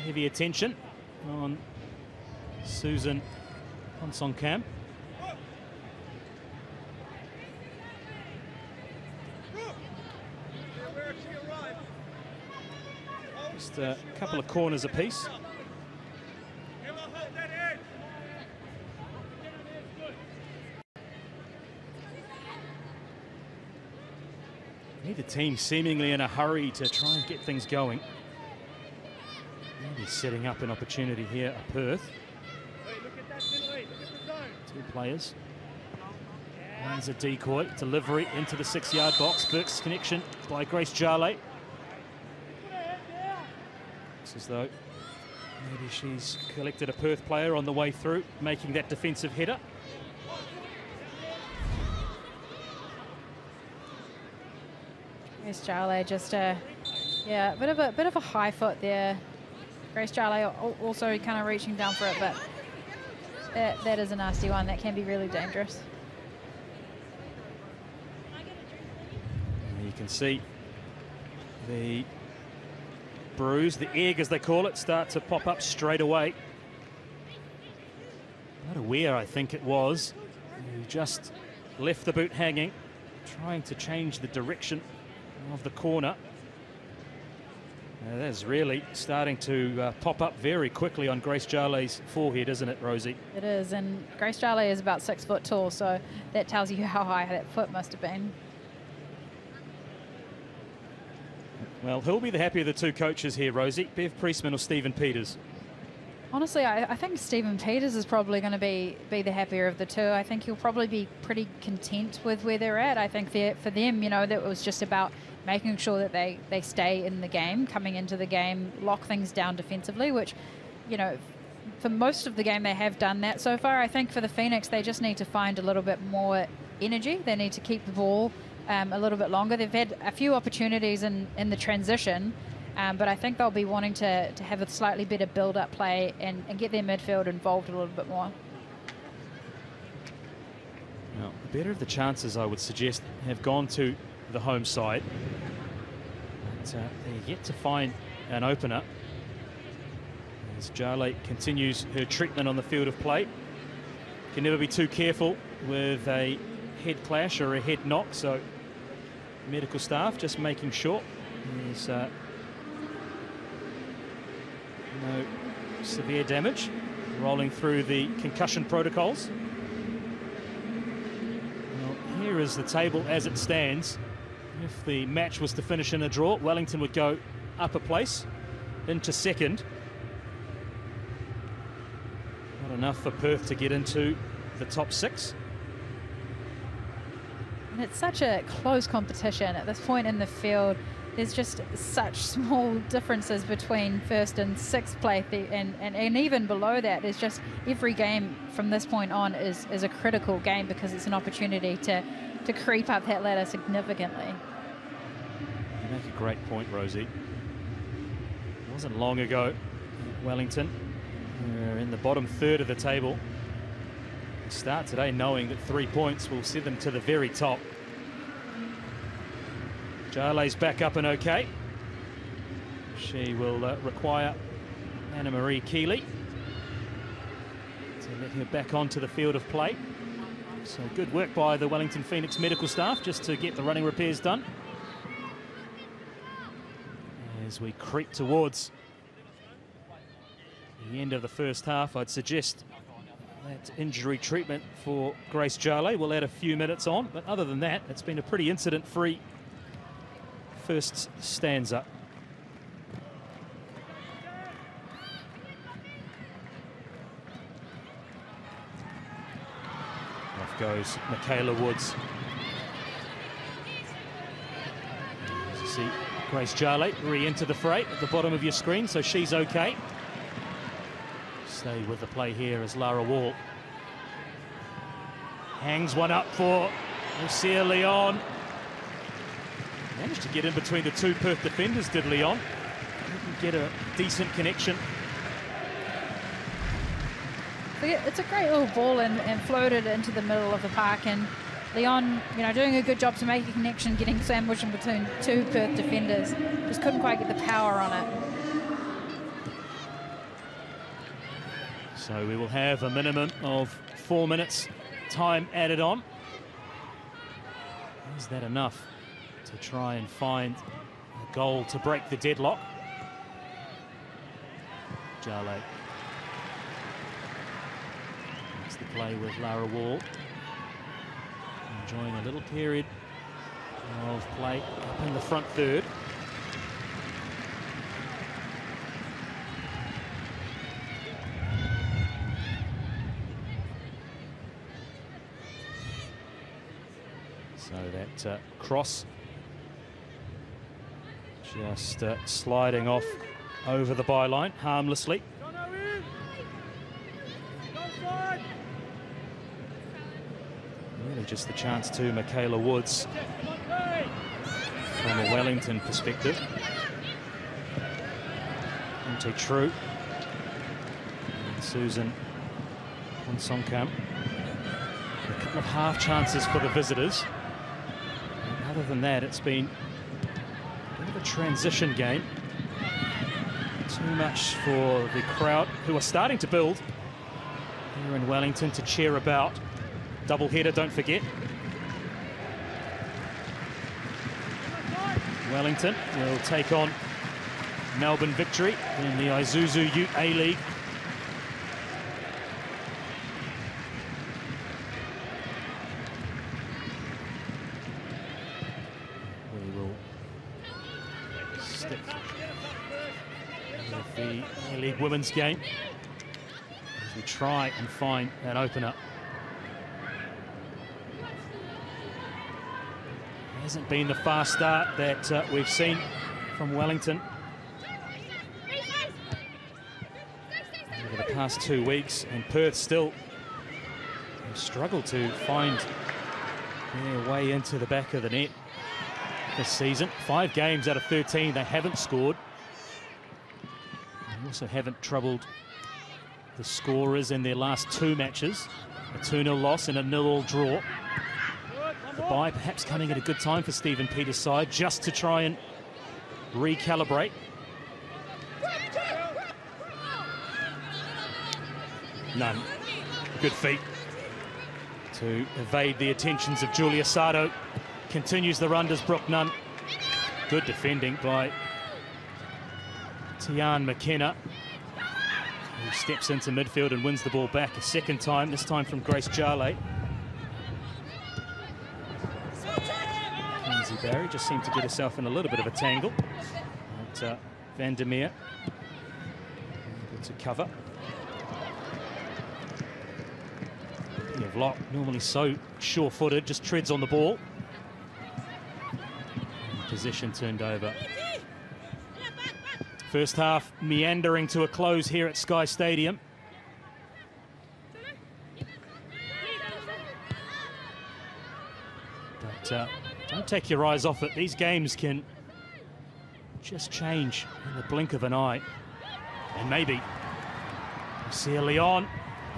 S2: Heavy attention on Susan Ponsonkamp. Just a couple of corners apiece. Neither team seemingly in a hurry to try and get things going. He's setting up an opportunity here at Perth. Two players. One's a decoy. Delivery into the 6-yard box. Burke's connection by Grace Jarley. Looks as though maybe she's collected a Perth player on the way through, making that defensive header.
S3: Grace Jarley just a bit of a high foot there. Grace Jarley also kind of reaching down for it, but that is a nasty one. That can be really dangerous.
S2: And you can see the bruise, the egg as they call it, start to pop up straight away. Not aware, I think it was. He just left the boot hanging, trying to change the direction of the corner. That is really starting to pop up very quickly on Grace Jarley's forehead, isn't it, Rosie?
S3: It is, and Grace Jarley is about 6 foot tall, so that tells you how high that foot must have been.
S2: Well, who'll be the happier of the two coaches here, Rosie? Bev Priestman or Stephen Peters?
S3: Honestly, I think Stephen Peters is probably going to be the happier of the two. I think he'll probably be pretty content with where they're at. I think for them, you know, that was just about making sure that they stay in the game, coming into the game, lock things down defensively, which, you know, for most of the game they have done that so far. I think for the Phoenix, they just need to find a little bit more energy. They need to keep the ball a little bit longer. They've had a few opportunities in the transition, but I think they'll be wanting to have a slightly better build-up play and get their midfield involved a little bit more.
S2: Now, the better of the chances, I would suggest, have gone to the home side. But they're yet to find an opener as Jarley continues her treatment on the field of play. Can never be too careful with a head clash or a head knock, so medical staff just making sure there's No severe damage. Rolling through the concussion protocols. Well, here is the table as it stands. If the match was to finish in a draw, Wellington would go up a place into second. Not enough for Perth to get into the top 6.
S3: And it's such a close competition at this point in the field. There's just such small differences between first and sixth place, and even below that, there's just every game from this point on is a critical game because it's an opportunity to creep up that ladder significantly.
S2: You make a great point, Rosie. It wasn't long ago, Wellington were in the bottom third of the table. They start today knowing that 3 points will send them to the very top. Jarley's back up and okay. She will require Anna-Marie Keeley to let her back onto the field of play. So good work by the Wellington Phoenix medical staff just to get the running repairs done. As we creep towards the end of the first half, I'd suggest that injury treatment for Grace Jarley will add a few minutes on. But other than that, it's been a pretty incident-free first stanza. Off goes Michaela Woods. As you see, Grace Jarley re-enter the fray at the bottom of your screen, so she's okay. Stay with the play here as Lara Wall hangs one up for Lucia Leon. Managed to get in between the two Perth defenders, did Leon. Didn't get a decent connection.
S3: It's a great little ball and floated into the middle of the park, and Leon, doing a good job to make a connection, getting sandwiched in between two Perth defenders. Just couldn't quite get the power on it.
S2: So we will have a minimum of 4 minutes time added on. Is that enough to try and find a goal to break the deadlock? Jarley. That's the play with Lara Wall. Enjoying a little period of play up in the front third. So that cross just sliding off over the byline harmlessly. Really just the chance to Michaela Woods from a Wellington perspective. Into True and Susan Honsonkam. A couple of half chances for the visitors. Other than that, it's been a bit of a transition game. Too much for the crowd, who are starting to build here in Wellington to cheer about. Double header, don't forget. Wellington will take on Melbourne Victory in the Isuzu Ute A-League. The A-League women's game as we try and find that opener. Hasn't been the fast start that we've seen from Wellington over the past 2 weeks, and Perth still struggled to find their way into the back of the net this season. 5 games out of 13 they haven't scored. They also haven't troubled the scorers in their last 2 matches. A 2-0 loss and a 0-0 draw. The bye perhaps coming at a good time for Stephen Peters' side, just to try and recalibrate. Nunn, good feet to evade the attentions of Julia Sardo. Continues the run, does Brooke Nunn. Good defending by Tian McKenna. He steps into midfield and wins the ball back a second time, this time from Grace Jarley. Lindsay Barry just seemed to get herself in a little bit of a tangle. But Van der Meer able to cover. Vlok, normally so sure-footed, just treads on the ball. Possession turned over. First half meandering to a close here at Sky Stadium. But don't take your eyes off it. These games can just change in the blink of an eye. And maybe see Leon,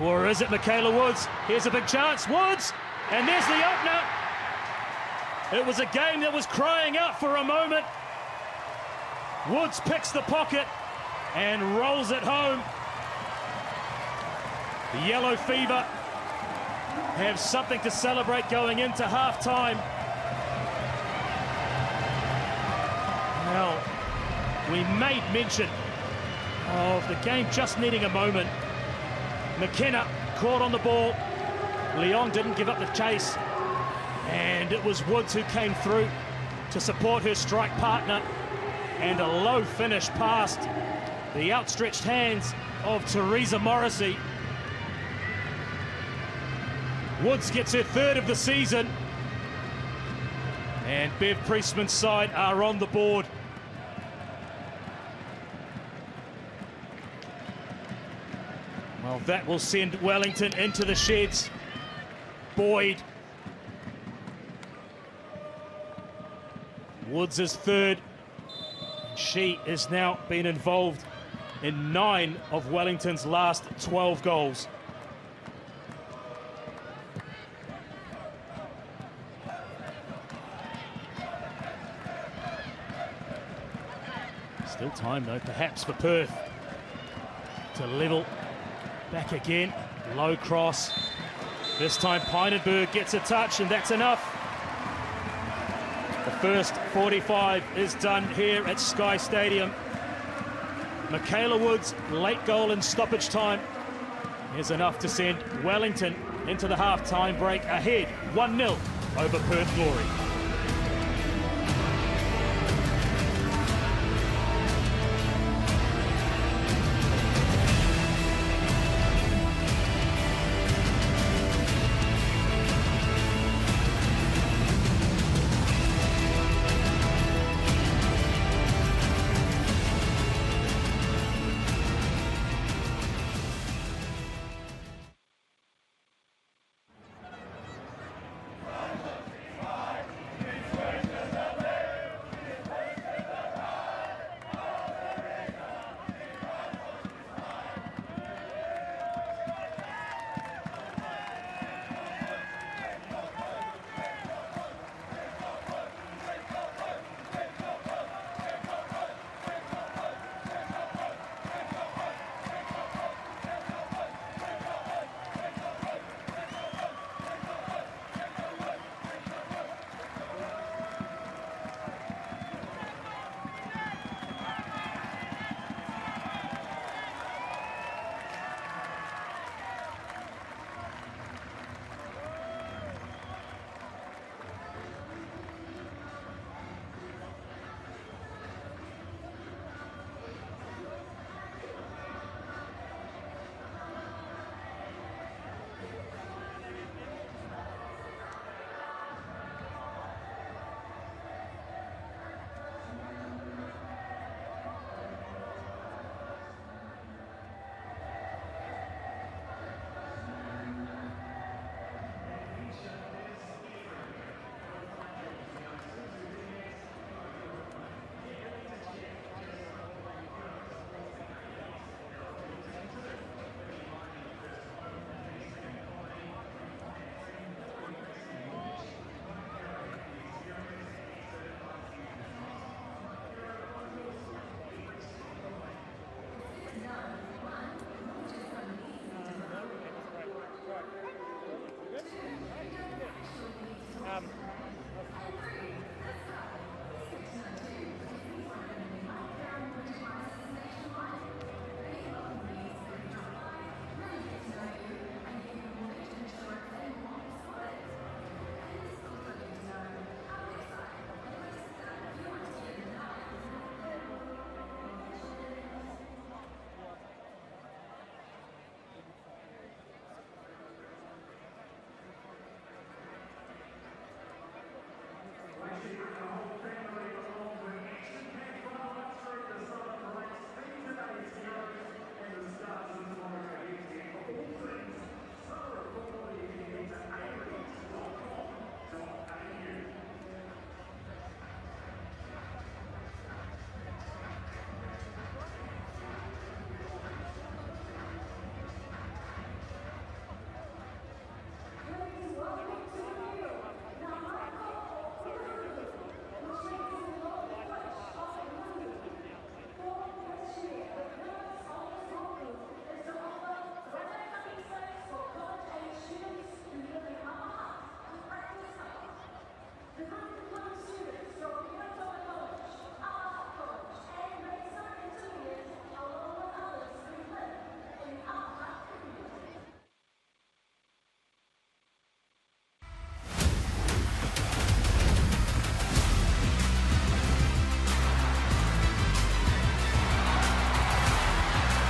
S2: or is it Michaela Woods? Here's a big chance, Woods, and there's the opener. It was a game that was crying out for a moment. Woods picks the pocket and rolls it home. The Yellow Fever have something to celebrate going into half-time. Well, we made mention of the game just needing a moment. McKenna caught on the ball. Leon didn't give up the chase. And it was Woods who came through to support her strike partner. And a low finish past the outstretched hands of Teresa Morrissey. Woods gets her third of the season. And Bev Priestman's side are on the board. Well, that will send Wellington into the sheds. Boyd. Woods is third. She has now been involved in 9 of Wellington's last 12 goals. Still time though, perhaps for Perth to level. Back again, low cross. This time Pynenberg gets a touch, and that's enough. The first 45 is done here at Sky Stadium. Michaela Woods' late goal in stoppage time is enough to send Wellington into the half-time break ahead 1-0 over Perth Glory.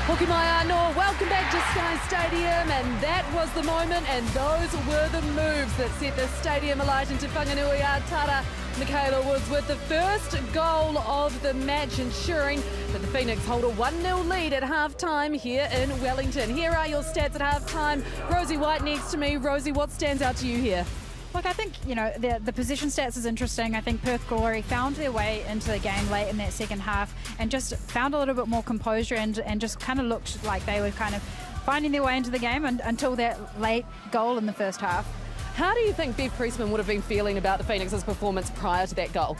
S5: Hoki mai anō, welcome back to Sky Stadium, and that was the moment and those were the moves that set the stadium alight into Whanganui Tara. Michaela Woods with the first goal of the match, ensuring that the Phoenix hold a 1-0 lead at half-time here in Wellington. Here are your stats at half-time. Rosie White next to me. Rosie, what stands out to you here?
S3: Look, I think, the position stats is interesting. I think Perth Glory found their way into the game late in that second half and just found a little bit more composure and just kind of looked like they were kind of finding their way into the game until that late goal in the first half.
S5: How do you think Bev Priestman would have been feeling about the Phoenix's performance prior to that goal?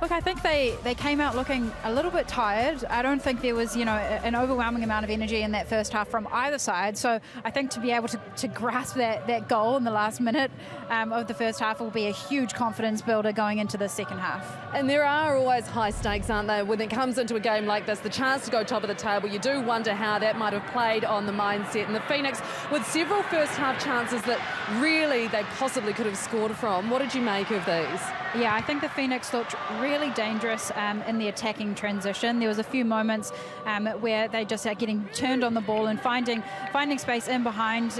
S3: Look, I think they came out looking a little bit tired. I don't think there was, an overwhelming amount of energy in that first half from either side. So I think to be able to grasp that goal in the last minute of the first half will be a huge confidence builder going into the second half.
S5: And there are always high stakes, aren't there? When it comes into a game like this, the chance to go top of the table, you do wonder how that might have played on the mindset. And the Phoenix, with several first half chances that really they possibly could have scored from. What did you make of these?
S3: Yeah, I think the Phoenix looked really dangerous in the attacking transition. There was a few moments where they just are getting turned on the ball and finding space in behind.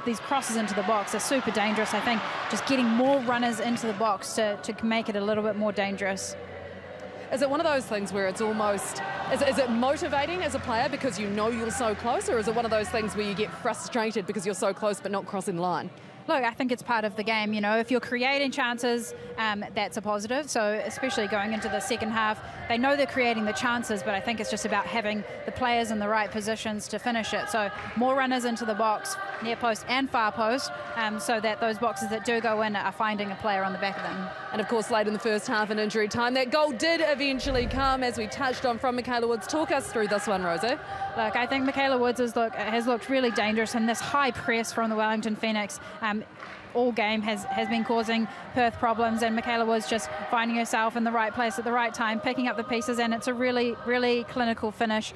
S3: These crosses into the box are super dangerous. I think just getting more runners into the box to make it a little bit more dangerous.
S5: Is it one of those things where it's almost, is it motivating as a player because you know you're so close, or is it one of those things where you get frustrated because you're so close but not crossing the line?
S3: Look, I think it's part of the game. If you're creating chances, that's a positive. So especially going into the second half, they know they're creating the chances, but I think it's just about having the players in the right positions to finish it. So more runners into the box, near post and far post, so that those boxes that do go in are finding a player on the back of them.
S5: And of course, late in the first half in injury time, that goal did eventually come, as we touched on, from Michaela Woods. Talk us through this one, Rosie.
S3: Look, I think Michaela Woods has looked really dangerous, and this high press from the Wellington Phoenix all game has been causing Perth problems, and Michaela Woods just finding herself in the right place at the right time, picking up the pieces, and it's a really, really clinical finish.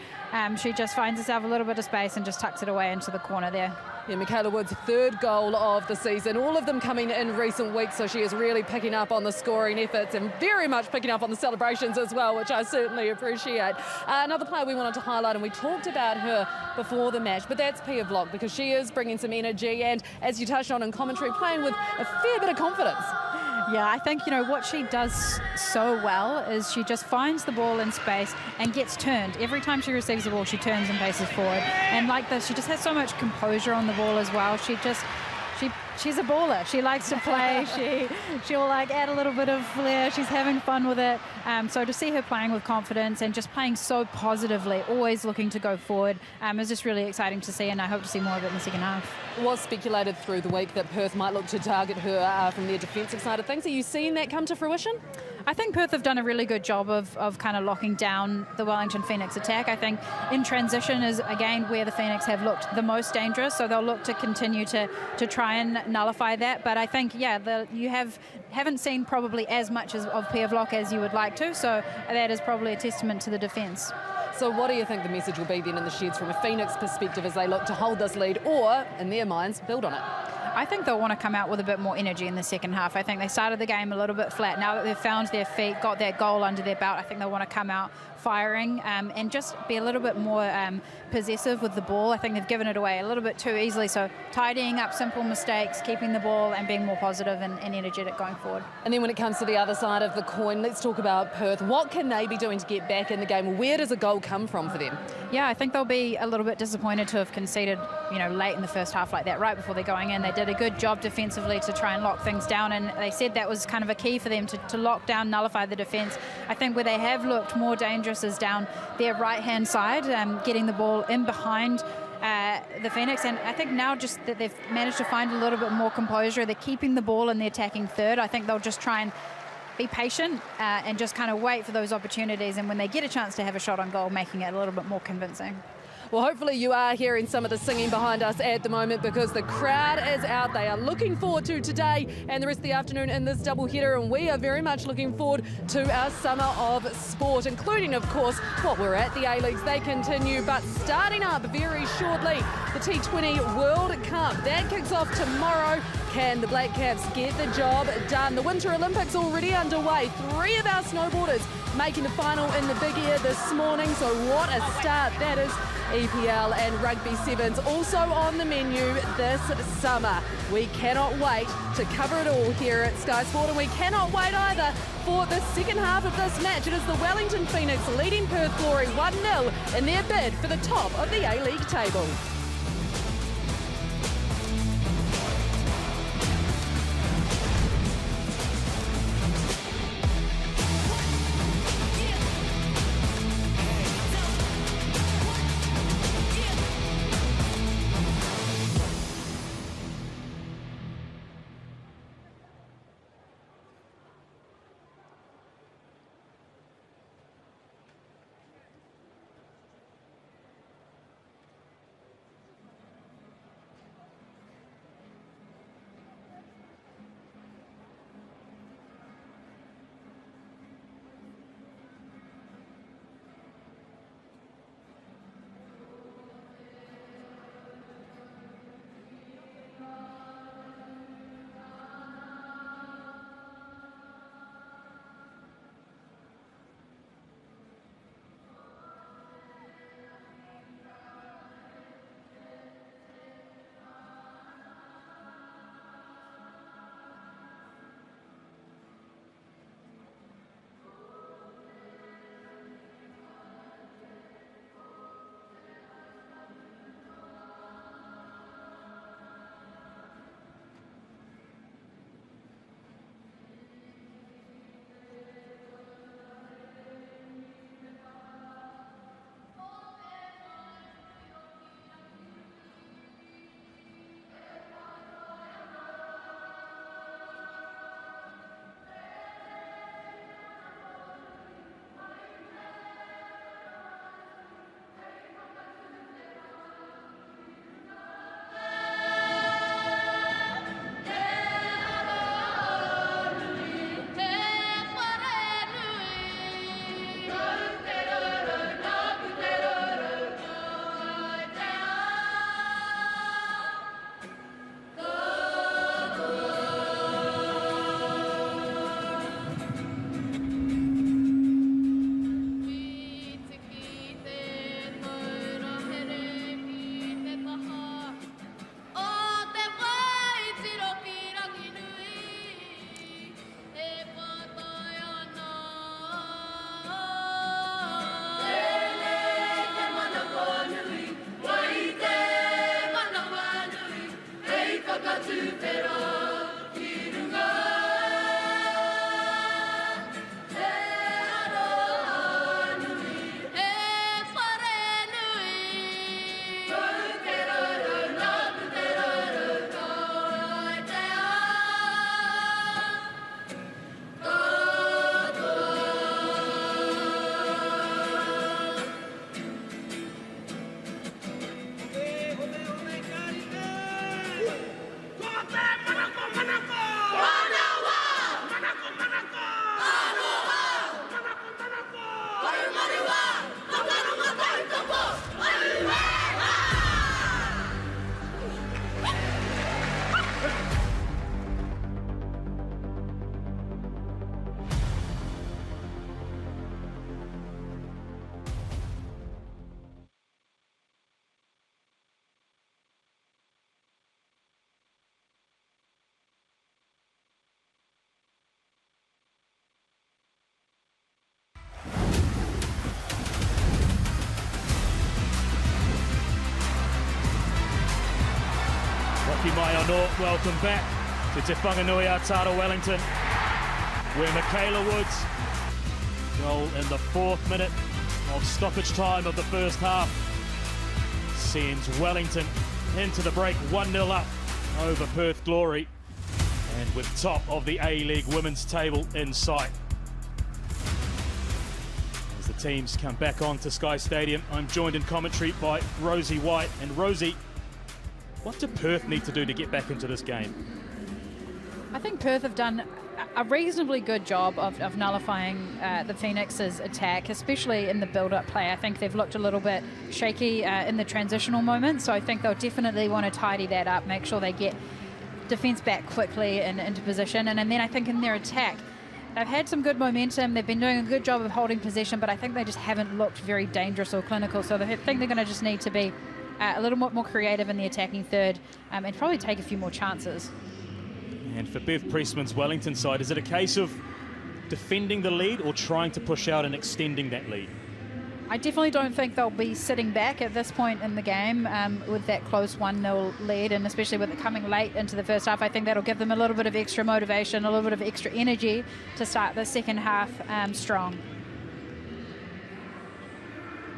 S3: She just finds herself a little bit of space and just tucks it away into the corner there.
S5: Yeah, Michaela Woods' third goal of the season, all of them coming in recent weeks, so she is really picking up on the scoring efforts and very much picking up on the celebrations as well, which I certainly appreciate. Another player we wanted to highlight, and we talked about her before the match, but that's Pia Vlock, because she is bringing some energy and, as you touched on in commentary, playing with a fair bit of confidence.
S3: Yeah, I think, what she does so well is she just finds the ball in space and gets turned. Every time she receives the ball, she turns and paces forward. And like this, she just has so much composure on the ball as well. She's a baller. She likes to play. She'll add a little bit of flair. She's having fun with it. So to see her playing with confidence and just playing so positively, always looking to go forward, is just really exciting to see, and I hope to see more of it in the second half.
S5: It was speculated through the week that Perth might look to target her from their defensive side of things. Are you seeing that come to fruition?
S3: I think Perth have done a really good job of kind of locking down the Wellington Phoenix attack. I think in transition is, again, where the Phoenix have looked the most dangerous, so they'll look to continue to try and nullify that. But I think, you haven't seen probably as much of Pia Vlock as you would like to, so that is probably a testament to the defence.
S5: So what do you think the message will be then in the sheds from a Phoenix perspective as they look to hold this lead or, in their minds, build on it?
S3: I think they'll want to come out with a bit more energy in the second half. I think they started the game a little bit flat. Now that they've found their feet, got that goal under their belt, I think they'll want to come out firing and just be a little bit more possessive with the ball. I think they've given it away a little bit too easily, so tidying up simple mistakes, keeping the ball and being more positive and energetic going forward.
S5: And then when it comes to the other side of the coin, let's talk about Perth. What can they be doing to get back in the game? Where does a goal come from for them?
S3: Yeah, I think they'll be a little bit disappointed to have conceded, late in the first half like that, right before they're going in. They did a good job defensively to try and lock things down, and they said that was kind of a key for them to lock down, nullify the defence. I think where they have looked more dangerous is down their right-hand side, getting the ball in behind the Phoenix, and I think now just that they've managed to find a little bit more composure, they're keeping the ball in the attacking third. I think they'll just try and be patient and just kind of wait for those opportunities, and when they get a chance to have a shot on goal, making it a little bit more convincing.
S5: Well, hopefully you are hearing some of the singing behind us at the moment, because the crowd is out. They are looking forward to today and the rest of the afternoon in this double header, and we are very much looking forward to our summer of sport, including, of course, what we're at the A-Leagues. They continue, but starting up very shortly, the T20 World Cup. That kicks off tomorrow. can the Black Caps get the job done? The Winter Olympics already underway. 3 of our snowboarders making the final in the Big Air this morning, so what a start that is. EPL and Rugby Sevens also on the menu this summer. We cannot wait to cover it all here at Sky Sport, and we cannot wait either for the second half of this match. It is the Wellington Phoenix leading Perth Glory 1-0 in their bid for the top of the A-League table.
S2: Welcome back to Te Whanganui-a-Tara Wellington, where Michaela Woods, goal in the 4th minute of stoppage time of the first half, sends Wellington into the break 1-0 up over Perth Glory, and with top of the A-League women's table in sight. As the teams come back onto Sky Stadium, I'm joined in commentary by Rosie White. And Rosie, what do Perth need to do to get back into this game?
S3: I think Perth have done a reasonably good job of nullifying the Phoenix's attack, especially in the build-up play. I think they've looked a little bit shaky in the transitional moments, so I think they'll definitely want to tidy that up, make sure they get defence back quickly and into position. And then I think in their attack, they've had some good momentum. They've been doing a good job of holding possession, but I think they just haven't looked very dangerous or clinical. So I think they're going to just need to be a little bit more creative in the attacking third and probably take a few more chances.
S2: And for Bev Priestman's Wellington side, is it a case of defending the lead or trying to push out and extending that lead?
S3: I definitely don't think they'll be sitting back at this point in the game with that close 1-0 lead, and especially with it coming late into the first half. I think that'll give them a little bit of extra motivation, a little bit of extra energy to start the second half strong.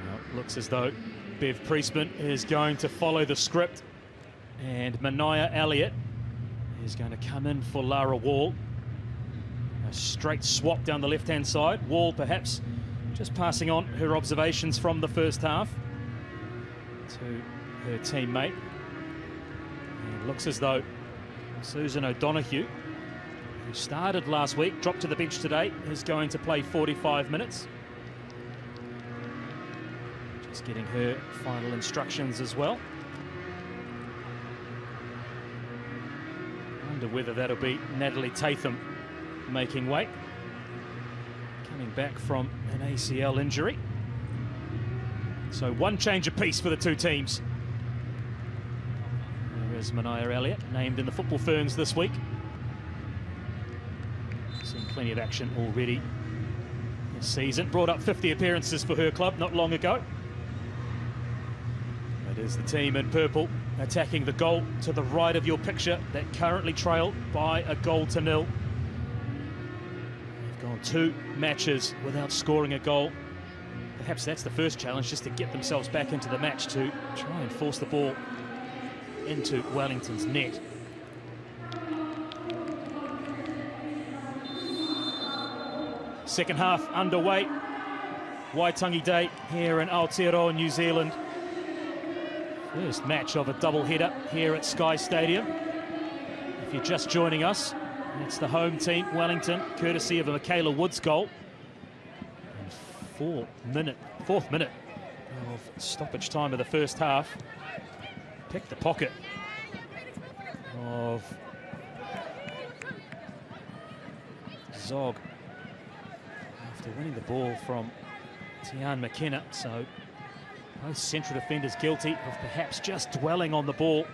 S2: Well, looks as though Bev Priestman is going to follow the script, and Mania Elliott is going to come in for Lara Wall. A straight swap down the left-hand side. Wall perhaps just passing on her observations from the first half to her teammate. And it looks as though Susan O'Donoghue, who started last week, dropped to the bench today, is going to play 45 minutes. Just getting her final instructions as well. Wonder whether that'll be Natalie Tatham making way. Coming back from an ACL injury. So one change apiece for the two teams. There is Mania Elliott, named in the Football Ferns this week. Seen plenty of action already this season. Brought up 50 appearances for her club not long ago. It is the team in purple attacking the goal to the right of your picture that currently trail by a 0-0. Gone 2 matches without scoring a goal. Perhaps that's the first challenge, just to get themselves back into the match, to try and force the ball into Wellington's net. Second half underway. Waitangi Day here in Aotearoa, New Zealand. First match of a double-header here at Sky Stadium. If you're just joining us, it's the home team, Wellington, courtesy of a Michaela Woods goal. And fourth minute of stoppage time of the first half. Picked the pocket of Zog after winning the ball from Tian McKenna. So both central defenders guilty of perhaps just dwelling on the ball.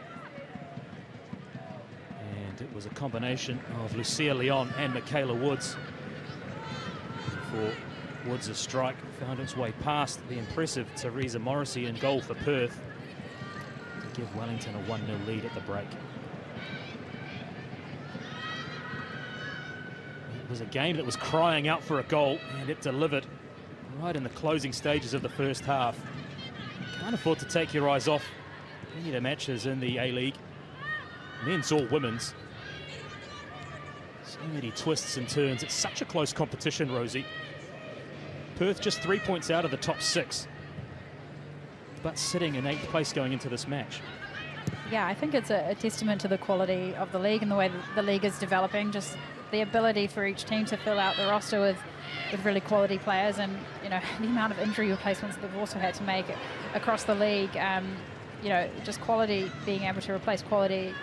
S2: It was a combination of Lucia Leon and Michaela Woods before Woods' strike found its way past the impressive Teresa Morrissey in goal for Perth to give Wellington a 1-0 lead at the break. It was a game that was crying out for a goal, and it delivered right in the closing stages of the first half. Can't afford to take your eyes off any of the matches in the A-League, men's or women's. So many twists and turns. It's such a close competition, Rosie. Perth just 3 points out of the top 6, but sitting in 8th place going into this match.
S3: Yeah, I think it's a testament to the quality of the league and the way that the league is developing. Just the ability for each team to fill out the roster with really quality players, and you know, the amount of injury replacements they've also had to make across the league. You know, just quality, being able to replace quality,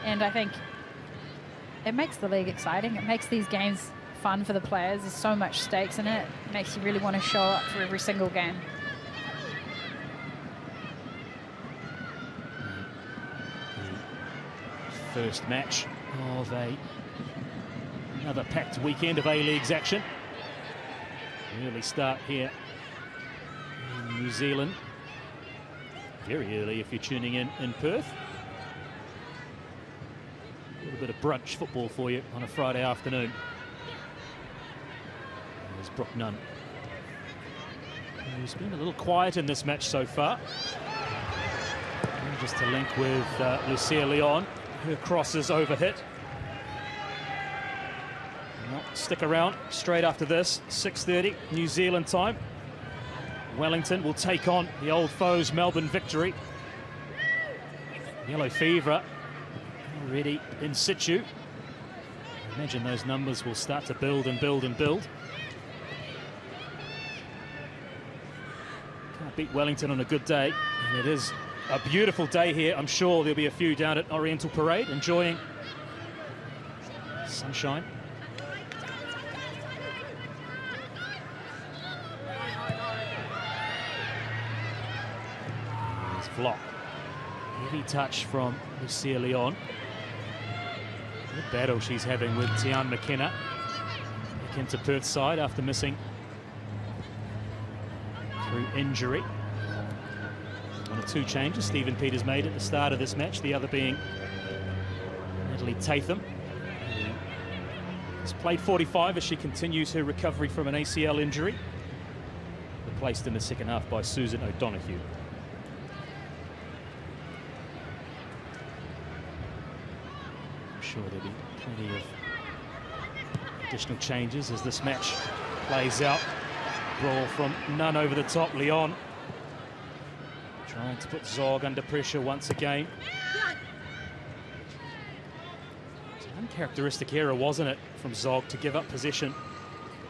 S3: and I think it makes the league exciting. It makes these games fun for the players. There's so much stakes in it. It makes you really want to show up for every single game.
S2: First match of another packed weekend of A-Leagues action. Early start here in New Zealand. Very early if you're tuning in Perth. A little bit of brunch football for you on a Friday afternoon. There's Brooke Nunn, who's been a little quiet in this match so far. And just to link with Lucia Leon. Her cross is overhit. Well, stick around straight after this, 6:30 New Zealand time. Wellington will take on the old foes Melbourne Victory. Yellow Fever already in situ. I imagine those numbers will start to build and build and build. Can't beat Wellington on a good day, and it is a beautiful day here. I'm sure there'll be a few down at Oriental Parade enjoying Sunshine. There's Vlock. Heavy touch from Lucia Leon. Good battle she's having with Tian McKenna. Back into Perth's side after missing through injury. One or two changes Stephen Peters made at the start of this match, the other being Natalie Tatham. Has played 45 as she continues her recovery from an ACL injury. Replaced in the second half by Susan O'Donoghue. I'm sure there'll be plenty of additional changes as this match plays out. Brawl from Nunn over the top. Leon trying to put Zog under pressure once again. It's an uncharacteristic error, wasn't it, from Zog to give up possession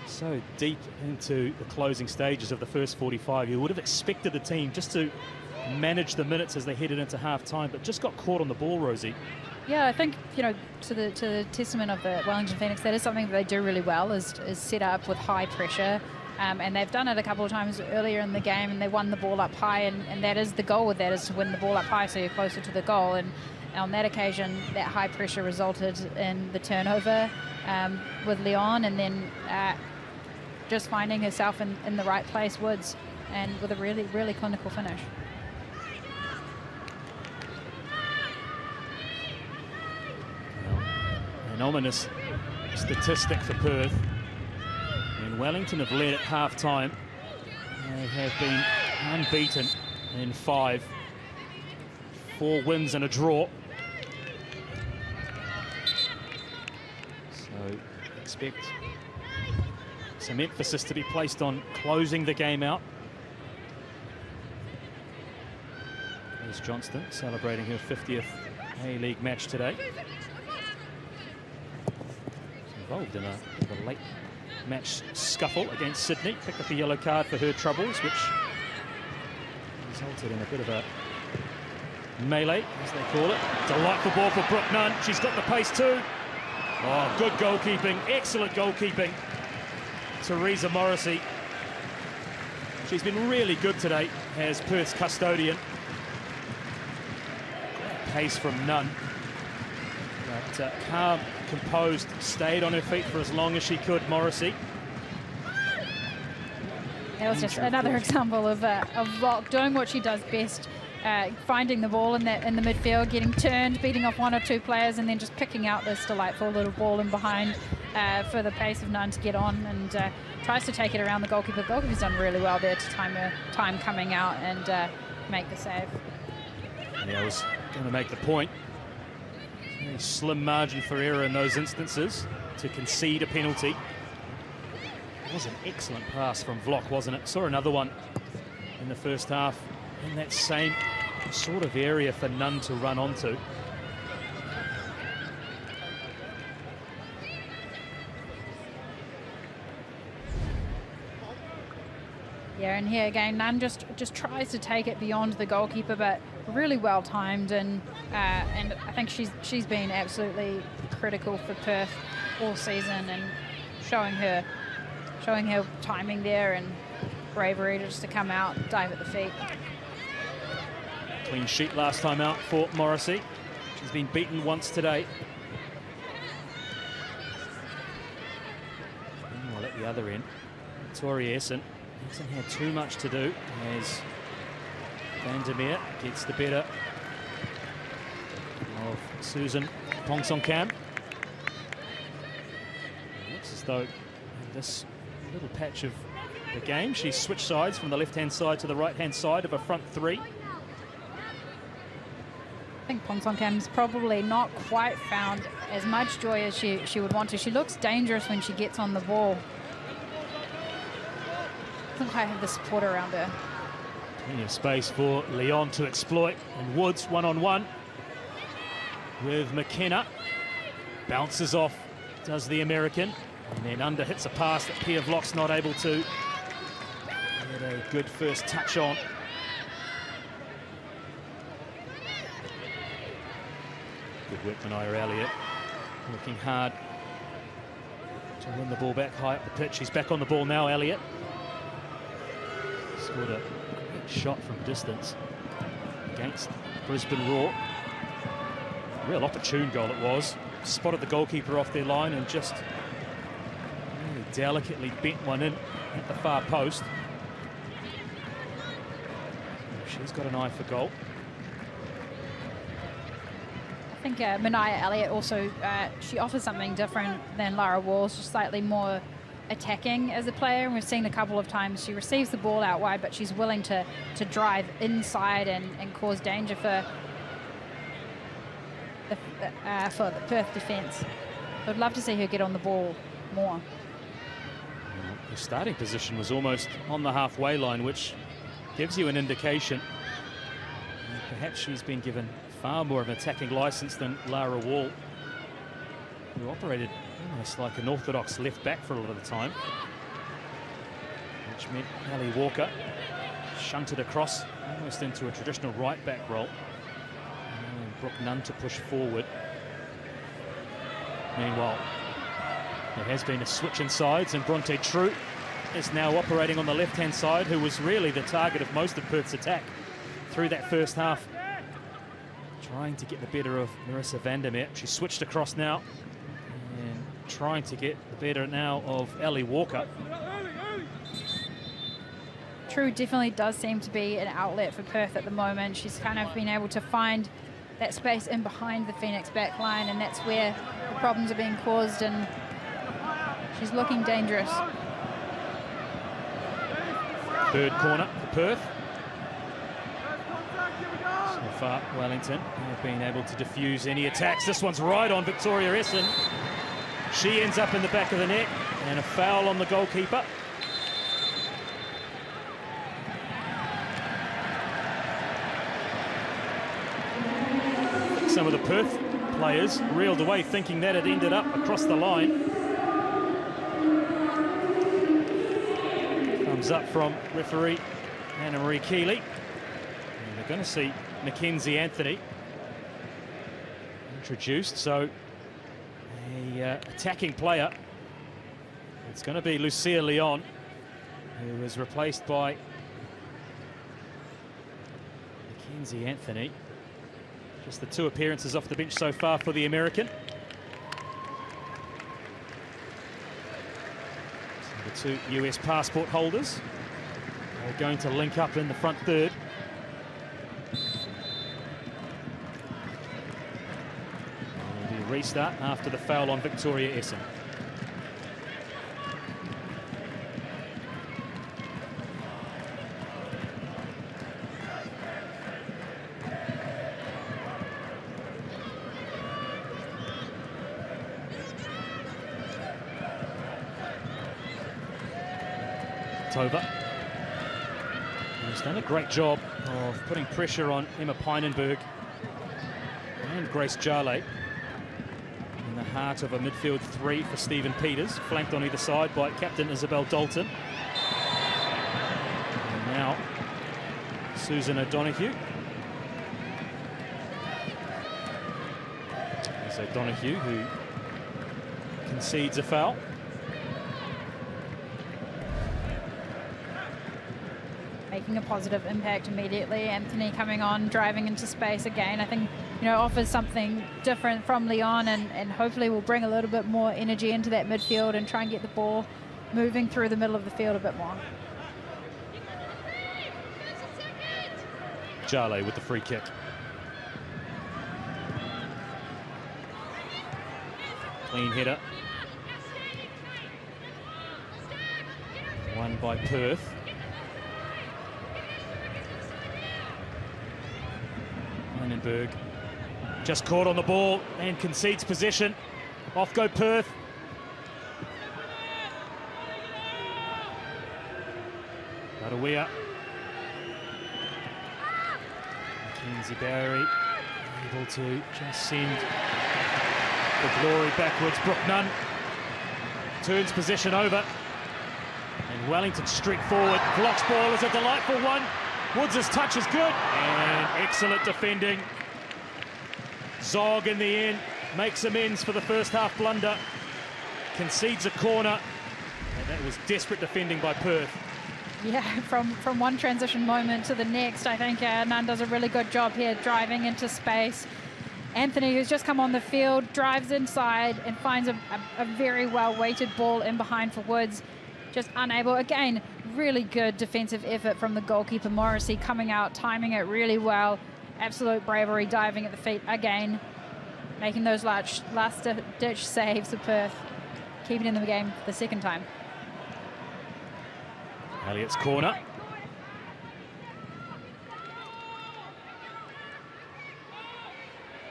S2: so deep into the closing stages of the first 45. You would have expected the team just to manage the minutes as they headed into half-time, but just got caught on the ball, Rosie.
S3: Yeah, I think, you know, to the testament of the Wellington Phoenix, that is something that they do really well, is set up with high pressure. And they've done it a couple of times earlier in the game, and they won the ball up high, and that is the goal with that, is to win the ball up high so you're closer to the goal. And on that occasion, that high pressure resulted in the turnover with Leon, and then just finding herself in the right place, Woods, and with a really, really clinical finish.
S2: An ominous statistic for Perth. And Wellington have led at half-time. They have been unbeaten in 5. 4 wins and a draw. So expect some emphasis to be placed on closing the game out. There's Johnston celebrating her 50th A-League match today. Involved in a late match scuffle against Sydney. Picked up a yellow card for her troubles, which resulted in a bit of a melee, as they call it. Delightful ball for Brooke Nunn. She's got the pace too. Oh, good goalkeeping. Excellent goalkeeping. Teresa Morrissey. She's been really good today as Perth's custodian. Great pace from Nunn. But calm, composed, stayed on her feet for as long as she could, Morrissey.
S3: That was just another example of Vlock doing what she does best, finding the ball in the midfield, getting turned, beating off 1 or 2 players, and then just picking out this delightful little ball in behind for the pace of Nunn to get on, and tries to take it around the goalkeeper. The goalkeeper's done really well there to time coming out and make the save.
S2: Yeah, I was going to make the point. Very slim margin for error in those instances to concede a penalty. It was an excellent pass from Vlock, wasn't it? Saw another one in the first half in that same sort of area for Nunn to run onto.
S3: Yeah, and here again, Nunn just tries to take it beyond the goalkeeper, but really well timed, and I think she's been absolutely critical for Perth all season, and showing her timing there and bravery just to come out, dive at the feet.
S2: Clean sheet last time out for Morrissey. She's been beaten once today. Meanwhile, at the other end, Victoria Essen hasn't had too much to do as Vandermeer gets the better of Susan Pongsongkham. Looks as though in this little patch of the game, she's switched sides from the left-hand side to the right-hand side of a front 3.
S3: I think Pongsongkham's probably not quite found as much joy as she would want to. She looks dangerous when she gets on the ball. Doesn't quite have the support around her.
S2: Plenty of space for Leon to exploit, and Woods one-on-one with McKenna. Bounces off, does the American, and then under hits a pass that Pia Vlock's not able to get a good first touch on. Good work from Ira Elliott, working hard to win the ball back high up the pitch. He's back on the ball now, Elliott. Scored a great shot from distance against Brisbane Roar. Real opportune goal it was. Spotted the goalkeeper off their line and just really delicately bent one in at the far post. She's got an eye for goal.
S3: I think Minaya Elliott also, she offers something different than Lara Wall. She's slightly more attacking as a player, and we've seen a couple of times she receives the ball out wide, but she's willing to drive inside and cause danger for the Perth defence. I'd love to see her get on the ball more.
S2: The starting position was almost on the halfway line, which gives you an indication. Perhaps she's been given far more of an attacking licence than Lara Wall, who operated almost like an orthodox left back for a lot of the time, which meant Ellie Walker shunted across almost into a traditional right back role. And Brooke Nunn to push forward. Meanwhile, there has been a switch in sides, and Bronte True is now operating on the left-hand side, who was really the target of most of Perth's attack through that first half. Trying to get the better of Marissa Vandermeer. She switched across now and trying to get the better now of Ellie Walker.
S3: True definitely does seem to be an outlet for Perth at the moment. She's kind of been able to find that space in behind the Phoenix back line, and that's where the problems are being caused, and she's looking dangerous.
S2: Third corner for Perth. So far, Wellington have been able to diffuse any attacks. This one's right on Victoria Essen. She ends up in the back of the net, and a foul on the goalkeeper. Some of the Perth players reeled away thinking that it ended up across the line. Thumbs up from referee Anna Marie Keeley. And we're going to see Mackenzie Anthony introduced, so a attacking player. It's going to be Lucia Leon, who was replaced by Mackenzie Anthony. Just the two appearances off the bench so far for the American. So the two US passport holders are going to link up in the front third. There'll be a restart after the foul on Victoria Essen. He's done a great job of putting pressure on Emma Pynenberg and Grace Jale in the heart of a midfield three for Stephen Peters, flanked on either side by captain Isabel Dalton. And now Susan O'Donoghue. There's O'Donoghue, who concedes a foul.
S3: Making a positive impact immediately. Anthony coming on, driving into space again. I think, you know, offers something different from Leon, and hopefully will bring a little bit more energy into that midfield and try and get the ball moving through the middle of the field a bit more.
S2: Jale with the free kick. Clean header. Won by Perth. Pynenberg just caught on the ball and concedes possession. Off go Perth. Badawea. Mackenzie Barry able to just send the glory backwards. Brooke Nunn turns possession over. And Wellington streak forward. Block's ball is a delightful one. Woods' touch is good, and excellent defending. Zog in the end makes amends for the first half blunder. concedes a corner, and that was desperate defending by Perth.
S3: Yeah, from one transition moment to the next, I think Nunn does a really good job here driving into space. Anthony, who's just come on the field, drives inside and finds a very well-weighted ball in behind for Woods. Just unable, again, really good defensive effort from the goalkeeper Morrissey, coming out, timing it really well. Absolute bravery, diving at the feet again, making those last-ditch saves for Perth, keeping in the game for the second time.
S2: Elliott's corner.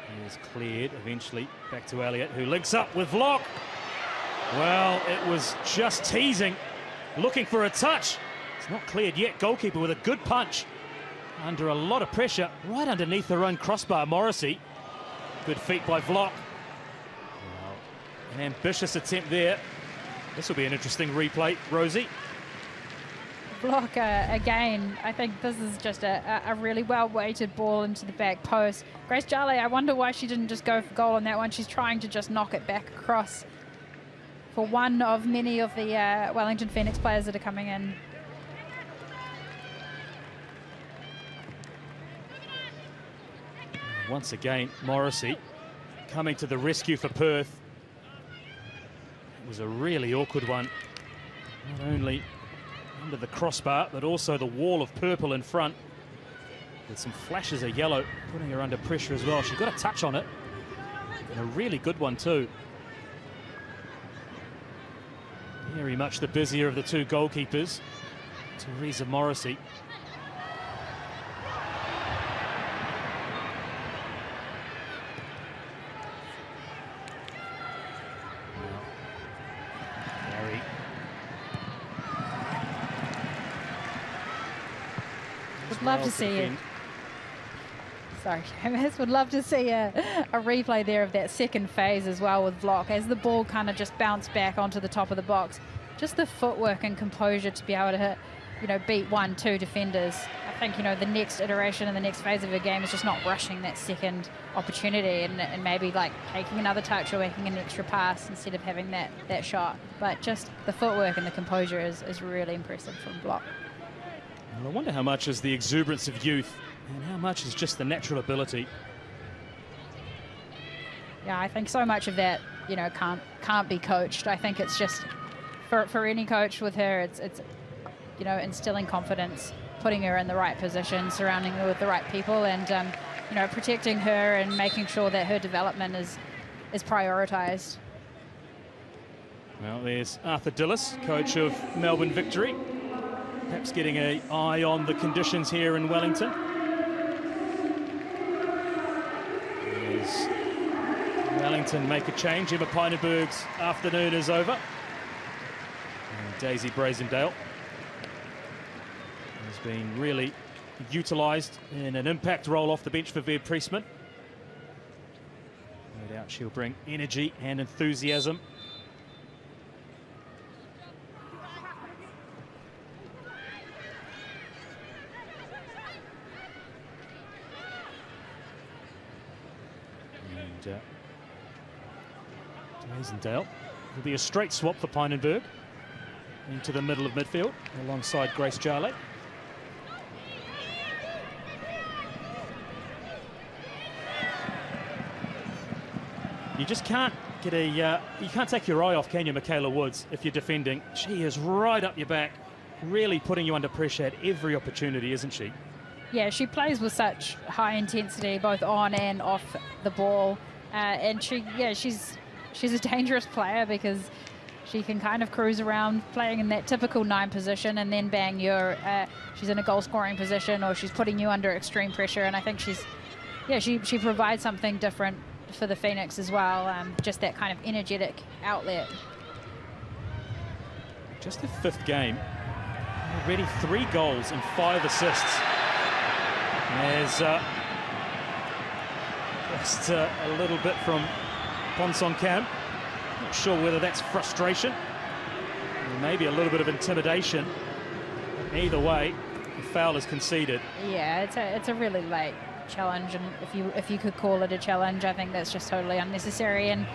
S2: He is cleared eventually. Back to Elliott, who links up with Vlock. Well, it was just teasing, looking for a touch. It's not cleared yet. Goalkeeper with a good punch. Under a lot of pressure, right underneath their own crossbar, Morrissey. Good feet by Vlock. Well, an ambitious attempt there. This will be an interesting replay, Rosie.
S3: Vlock, again, I think this is just a really well-weighted ball into the back post. Grace Jale, I wonder why she didn't just go for goal on that one. She's trying to just knock it back across for one of many of the Wellington Phoenix players that are coming in.
S2: Once again, Morrissey coming to the rescue for Perth. It was a really awkward one. Not only under the crossbar, but also the wall of purple in front, with some flashes of yellow, putting her under pressure as well. She got a touch on it, and a really good one too. Very much the busier of the two goalkeepers, Teresa Morrissey.
S3: Would love to see it. Sorry, Seamus. Would love to see a replay there of that second phase as well with Vlock, as the ball kind of just bounced back onto the top of the box. Just the footwork and composure to be able to hit, beat 1-2 defenders. I think, the next iteration and the next phase of her game is just not rushing that second opportunity and maybe like taking another touch or making an extra pass instead of having that shot. But just the footwork and the composure is really impressive from Vlock.
S2: Well, I wonder how much is the exuberance of youth and how much is just the natural ability.
S3: Yeah, I think so much of that, can't be coached. I think it's just for any coach with her, it's instilling confidence, putting her in the right position, surrounding her with the right people, and protecting her and making sure that her development is prioritised.
S2: Well, there's Arthur Dillis, coach of Melbourne Victory, perhaps getting an eye on the conditions here in Wellington. As Wellington make a change, Emma Pynenberg's afternoon is over. And Daisy Brazendale has been really utilised in an impact role off the bench for Veer Priestman. No doubt she'll bring energy and enthusiasm. And Brazendale will be a straight swap for Pynenberg into the middle of midfield alongside Grace Jale. You just can't get you can't take your eye off, can you, Michaela Woods, if you're defending. She is right up your back, really putting you under pressure at every opportunity, isn't she?
S3: Yeah, she plays with such high intensity, both on and off the ball. And she's a dangerous player because she can kind of cruise around playing in that typical 9 position, and then bang, she's in a goal-scoring position, or she's putting you under extreme pressure. And I think she provides something different for the Phoenix as well, just that kind of energetic outlet.
S2: Just the 5th game, already 3 goals and 5 assists. There's just a little bit from Ponsong Cam. Not sure whether that's frustration or maybe a little bit of intimidation. Either way, the foul is conceded.
S3: Yeah, it's a really late challenge, and if you could call it a challenge, I think that's just totally unnecessary. And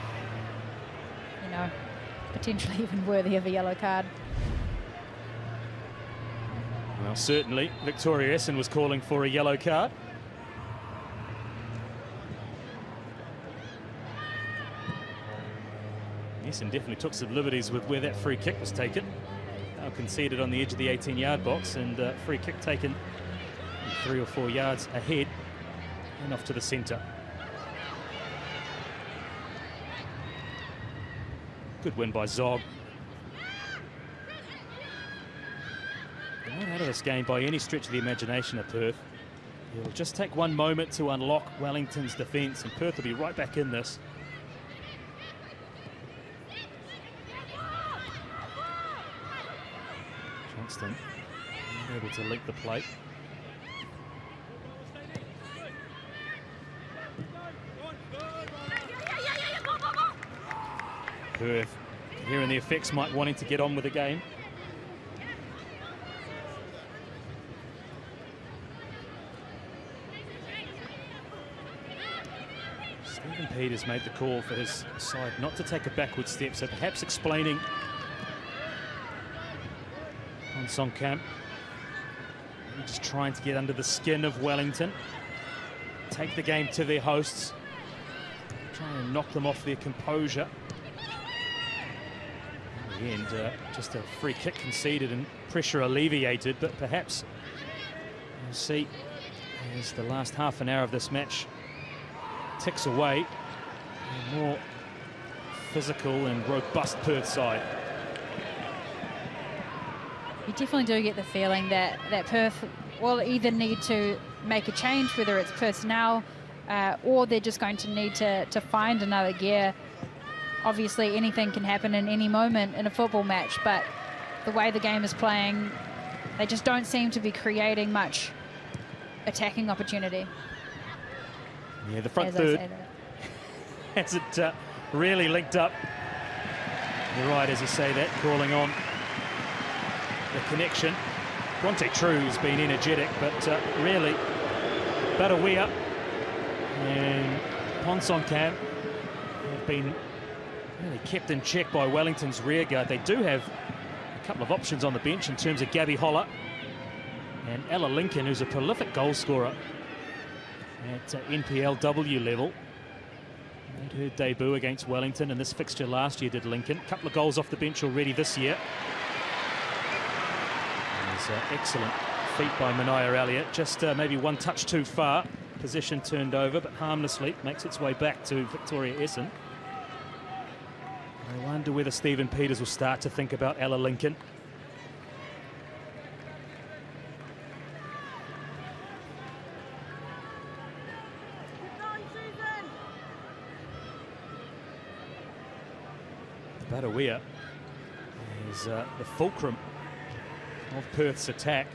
S3: potentially even worthy of a yellow card.
S2: Well, certainly, Victoria Essen was calling for a yellow card. Essen definitely took some liberties with where that free kick was taken. Now conceded on the edge of the 18-yard box, and free kick taken 3 or 4 yards ahead and off to the centre. Good win by Zog. They're not out of this game by any stretch of the imagination at Perth. It'll just take one moment to unlock Wellington's defence, and Perth will be right back in this. Johnston able to link the plate. Perth hearing the effects, might wanting to get on with the game. Stephen Peters made the call for his side not to take a backward step, so perhaps explaining on Song Camp, just trying to get under the skin of Wellington, take the game to their hosts, try and knock them off their composure. In the end, just a free kick conceded and pressure alleviated, but perhaps we'll see as the last half an hour of this match ticks away, a more physical and robust Perth side.
S3: You definitely do get the feeling that Perth will either need to make a change, whether it's personnel or they're just going to need to find another gear. Obviously, anything can happen in any moment in a football match, but the way the game is playing, they just don't seem to be creating much attacking opportunity.
S2: Yeah, the front third hasn't really linked up. You're right as you say that, calling on the connection. Bronte True's been energetic, but really, Barawea and Ponsong Camp have been really kept in check by Wellington's rearguard. They do have a couple of options on the bench in terms of Gabby Holler and Ella Lincoln, who's a prolific goal scorer at NPLW level. Made her debut against Wellington in this fixture last year, did Lincoln. A couple of goals off the bench already this year. Excellent feat by Mania Elliott, just maybe one touch too far. Possession turned over, but harmlessly makes its way back to Victoria Essen. I wonder whether Stephen Peters will start to think about Ella Lincoln. Barawea is the fulcrum of Perth's attack.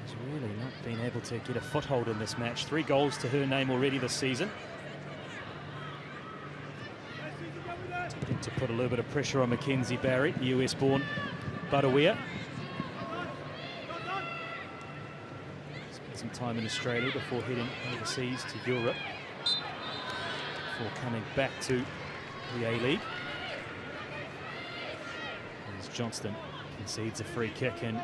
S2: Has really not been able to get a foothold in this match. 3 goals to her name already this season. To put a little bit of pressure on Mackenzie Barry, the US-born Barawea. Spent some time in Australia before heading overseas to Europe, before coming back to the A-League. As Johnston concedes a free kick, and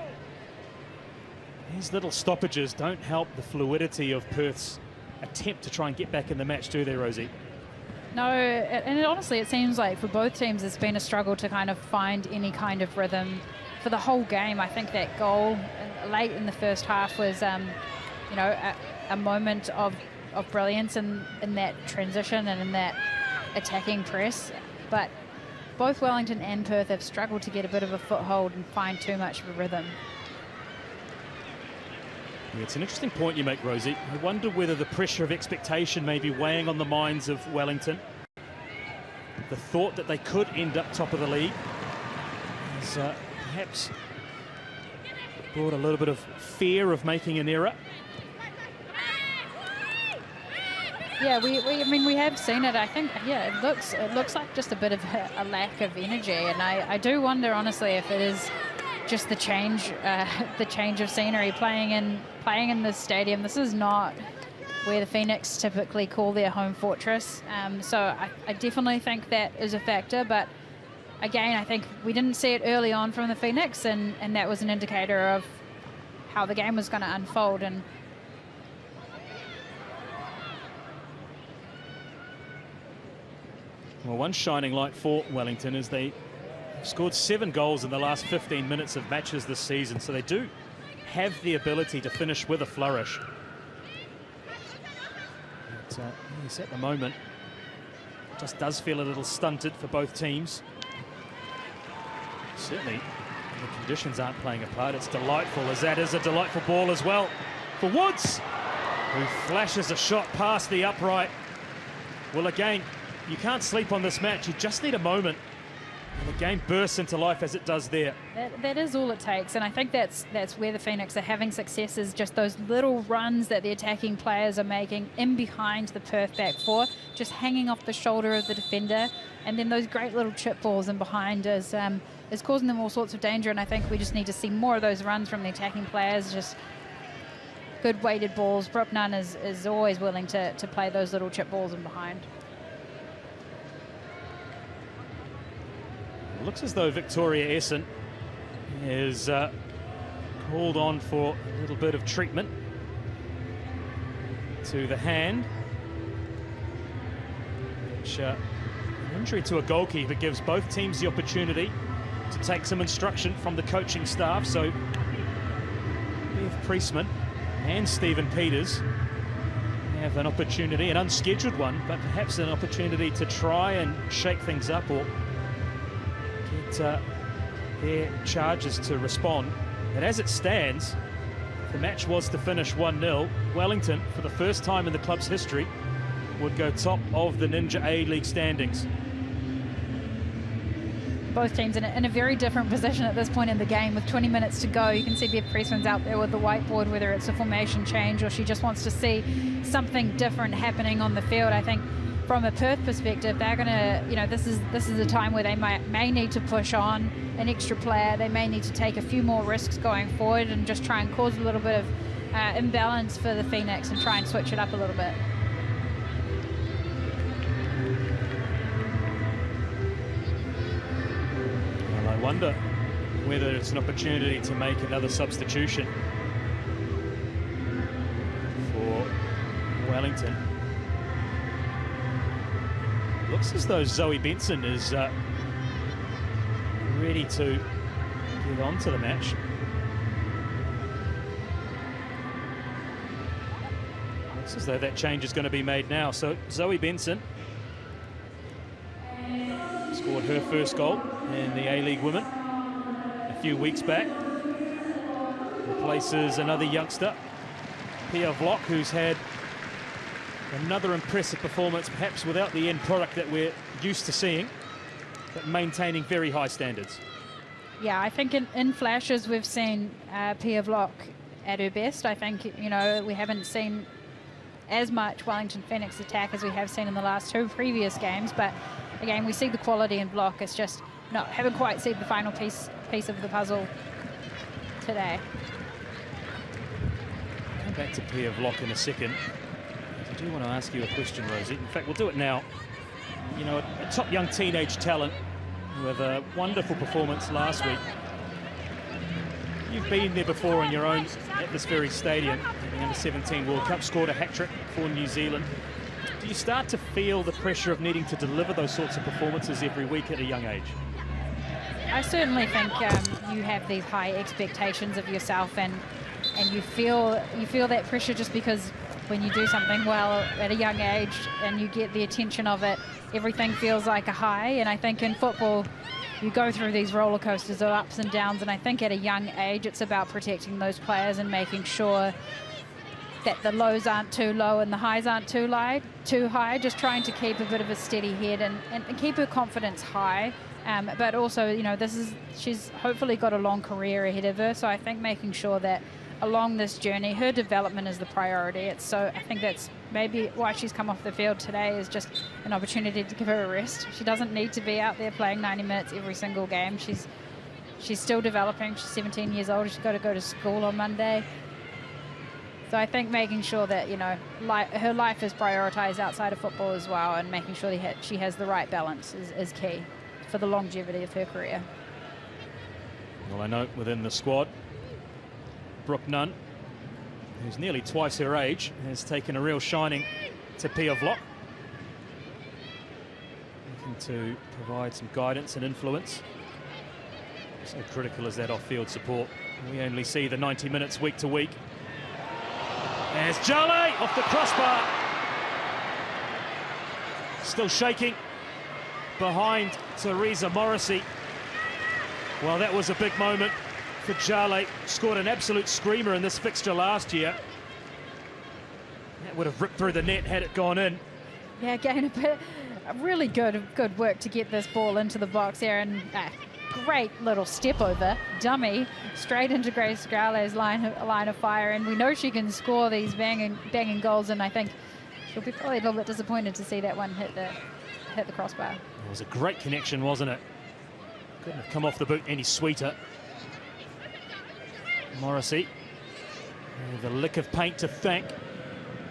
S2: these little stoppages don't help the fluidity of Perth's attempt to try and get back in the match, do they, Rosie?
S3: No, and honestly, it seems like for both teams it's been a struggle to kind of find any kind of rhythm for the whole game. I think that goal late in the first half was, you know, a moment of brilliance in that transition and in that attacking press. But both Wellington and Perth have struggled to get a bit of a foothold and find too much of a rhythm.
S2: Yeah, it's an interesting point you make, Rosie. I wonder whether the pressure of expectation may be weighing on the minds of Wellington. The thought that they could end up top of the league has perhaps brought a little bit of fear of making an error.
S3: Yeah, I mean, we have seen it. I think, yeah, it looks like just a bit of a lack of energy, and I do wonder honestly if it is just the change of scenery, playing in this stadium. This is not where the Phoenix typically call their home fortress. So I definitely think that is a factor, but again, I think we didn't see it early on from the Phoenix, and that was an indicator of how the game was going to unfold. And
S2: well, one shining light for Wellington is they scored 7 goals in the last 15 minutes of matches this season, so they do have the ability to finish with a flourish. But yes, at the moment, it just does feel a little stunted for both teams. Certainly, the conditions aren't playing a part. It's delightful, as that is a delightful ball as well for Woods, who flashes a shot past the upright. Well, again, you can't sleep on this match. You just need a moment, and the game bursts into life as it does there.
S3: that is all it takes, and I think that's where the Phoenix are having success, is just those little runs that the attacking players are making in behind the Perth back four, just hanging off the shoulder of the defender, and then those great little chip balls in behind is causing them all sorts of danger. And I think we just need to see more of those runs from the attacking players, just good weighted balls. Brooke Nunn is always willing to play those little chip balls in behind.
S2: It looks as though Victoria Essen is called on for a little bit of treatment to the hand, which an injury to a goalkeeper gives both teams the opportunity to take some instruction from the coaching staff. So Bev Priestman and Stephen Peters have an opportunity, an unscheduled one, but perhaps an opportunity to try and shake things up or get their charges to respond. But as it stands, if the match was to finish 1-0, Wellington, for the first time in the club's history, would go top of the Ninja A-League standings.
S3: Both teams in a very different position at this point in the game. With 20 minutes to go, you can see Bev Priestman's out there with the whiteboard, whether it's a formation change or she just wants to see something different happening on the field. I think from a Perth perspective, they're going to, this is a time where they may need to push on an extra player. They may need to take a few more risks going forward and just try and cause a little bit of imbalance for the Phoenix and try and switch it up a little bit.
S2: Well, I wonder whether it's an opportunity to make another substitution for Wellington. Looks as though Zoe Benson is ready to get on to the match. Looks as though that change is going to be made now. So Zoe Benson scored her first goal in the A-League Women a few weeks back. Replaces another youngster, Pia Vlok, who's had another impressive performance, perhaps without the end product that we're used to seeing, but maintaining very high standards.
S3: Yeah, I think in flashes we've seen Pia Vlok at her best. I think, we haven't seen as much Wellington Phoenix attack as we have seen in the last 2 previous games, but again, we see the quality in Vlok. It's just haven't quite seen the final piece of the puzzle today.
S2: Come back to Pia Vlok in a second. I do want to ask you a question, Rosie. In fact, we'll do it now. A top young teenage talent with a wonderful performance last week. You've been there before on your own at this very stadium in the Under-17 World Cup, scored a hat-trick for New Zealand. Do you start to feel the pressure of needing to deliver those sorts of performances every week at a young age?
S3: I certainly think you have these high expectations of yourself, and you feel that pressure just because when you do something well at a young age and you get the attention of it, everything feels like a high. And I think in football, you go through these roller coasters of ups and downs, and I think at a young age, it's about protecting those players and making sure that the lows aren't too low and the highs aren't too high, just trying to keep a bit of a steady head and keep her confidence high. But also, she's hopefully got a long career ahead of her, so I think making sure that along this journey, her development is the priority. I think that's maybe why she's come off the field today, is just an opportunity to give her a rest. She doesn't need to be out there playing 90 minutes every single game. She's still developing. She's 17 years old. She's got to go to school on Monday. So I think making sure that, her life is prioritized outside of football as well, and making sure that she has the right balance is key for the longevity of her career.
S2: Well, I know within the squad, Brooke Nunn, who's nearly twice her age, has taken a real shining to Pia Vlok, looking to provide some guidance and influence. So critical is that off-field support. We only see the 90 minutes week to week. There's Jale off the crossbar. Still shaking behind Teresa Morrissey. Well, that was a big moment for Jale. Scored an absolute screamer in this fixture last year. That would have ripped through the net had it gone in.
S3: Yeah, again, a really good work to get this ball into the box there, and great little step over, dummy, straight into Grace Growler's line of fire, and we know she can score these banging goals, and I think she'll be probably a little bit disappointed to see that one hit the crossbar.
S2: It was a great connection, wasn't it? Couldn't have come off the boot any sweeter. Morrissey, the lick of paint to thank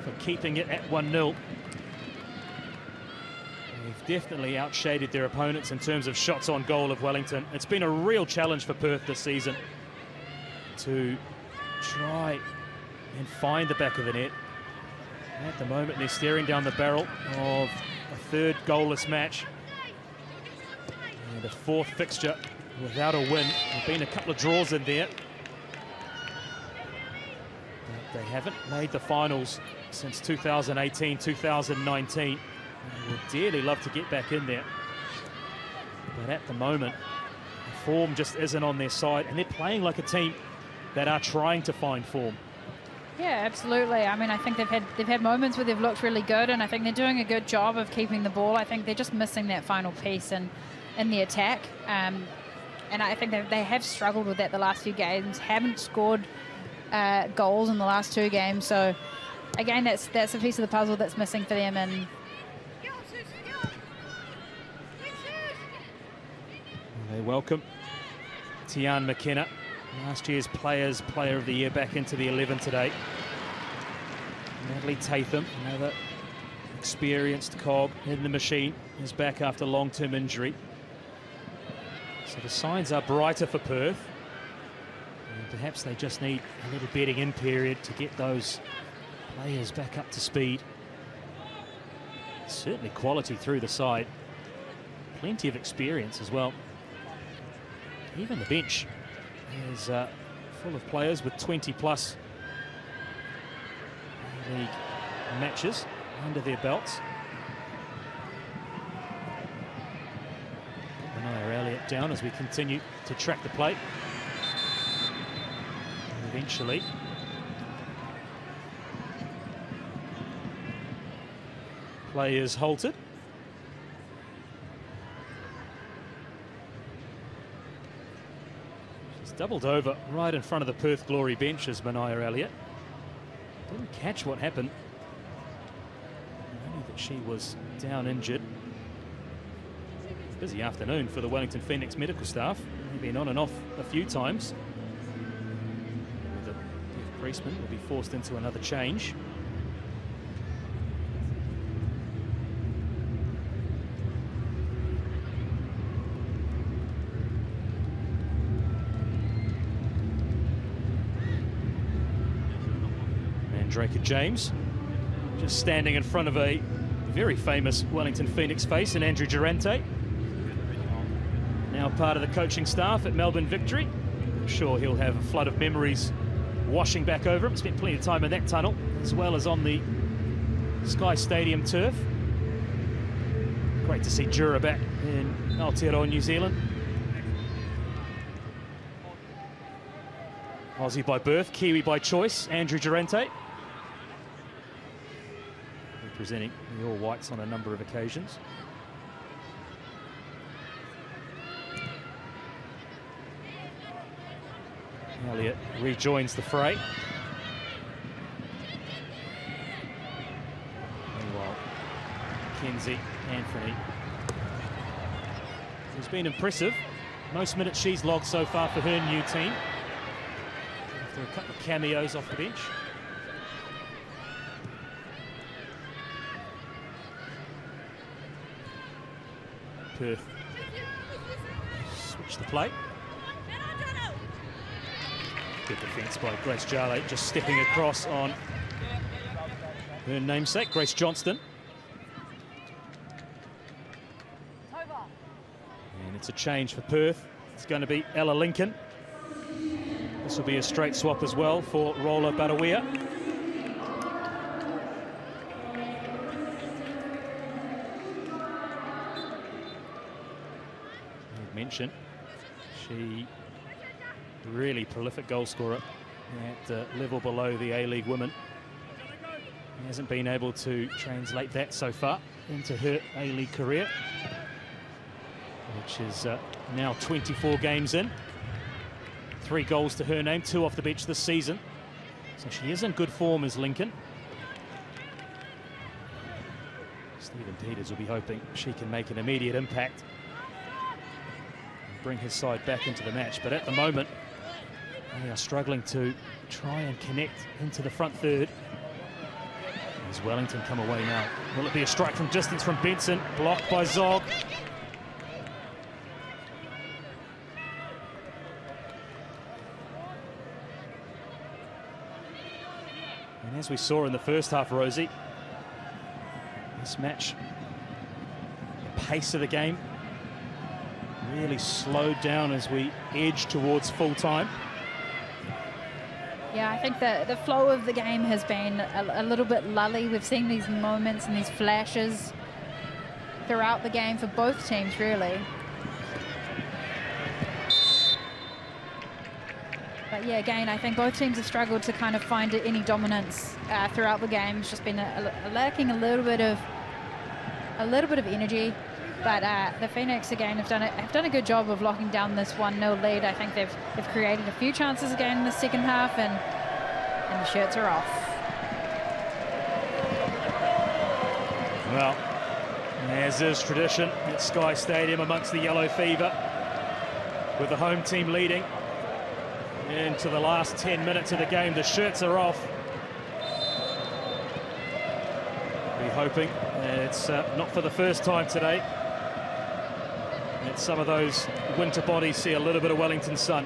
S2: for keeping it at 1-0. They've definitely outshaded their opponents in terms of shots on goal of Wellington. It's been a real challenge for Perth this season to try and find the back of the net. At the moment, they're staring down the barrel of a third goalless match. And a fourth fixture without a win. There've been a couple of draws in there. But they haven't made the finals since 2018, 2019. They would dearly love to get back in there. But at the moment, the form just isn't on their side, and they're playing like a team that are trying to find form.
S3: Yeah, absolutely. I mean, I think they've had moments where they've looked really good, and I think they're doing a good job of keeping the ball. I think they're just missing that final piece in the attack. And I think they have struggled with that the last few games, haven't scored goals in the last two games. So, again, that's a piece of the puzzle that's missing for them. And
S2: they welcome Tian McKenna, last year's Player of the Year, back into the 11 today. Natalie Tatham, another experienced cog in the machine, is back after long-term injury. So the signs are brighter for Perth. And perhaps they just need a little bedding in period to get those players back up to speed. Certainly quality through the side. Plenty of experience as well. Even the bench is full of players with 20-plus league matches under their belts. Manaya Elliott down as we continue to track the plate. And eventually, play is halted. Doubled over right in front of the Perth Glory bench as Manaya Elliott. Didn't catch what happened. Only that she was down injured. Busy afternoon for the Wellington Phoenix medical staff. They've been on and off a few times. The Priestman will be forced into another change. Draker James just standing in front of a very famous Wellington Phoenix face in Andrew Durante. Now part of the coaching staff at Melbourne Victory. I'm sure he'll have a flood of memories washing back over him. Spent plenty of time in that tunnel as well as on the Sky Stadium turf. Great to see Jura back in Aotearoa, New Zealand. Aussie by birth, Kiwi by choice, Andrew Durante. Representing the All Whites on a number of occasions. Elliott rejoins the fray. Meanwhile, Kenzie Anthony, who's been impressive. Most minutes she's logged so far for her new team. After a couple of cameos off the bench. Perth Watch the play. Good defence by Grace Jale, just stepping across on her namesake, Grace Johnston. And it's a change for Perth. It's going to be Ella Lincoln. This will be a straight swap as well for Rolla Barawea. I mentioned she really prolific goal scorer at level below the A-League women. He hasn't been able to translate that so far into her A-League career, which is now 24 games in. 3 goals to her name, 2 off the bench this season. So she is in good form as Lincoln. Stephen Peters will be hoping she can make an immediate impact and bring his side back into the match. But at the moment, they are struggling to try and connect into the front third. As Wellington come away now. Will it be a strike from distance from Benson? Blocked by Zog. And as we saw in the first half, Rosie, this match, the pace of the game really slowed down as we edge towards full time.
S3: Yeah, I think the flow of the game has been a little bit lully. We've seen these moments and these flashes throughout the game for both teams, really. But yeah, again, I think both teams have struggled to kind of find any dominance throughout the game. It's just been lacking a little bit of energy. But the Phoenix again have done a good job of locking down this 1-0 lead. I think they've created a few chances again in the second half, and the shirts are off.
S2: Well, as is tradition at Sky Stadium amongst the Yellow Fever, with the home team leading into the last 10 minutes of the game, the shirts are off. We're hoping it's not for the first time today. And some of those winter bodies see a little bit of Wellington sun.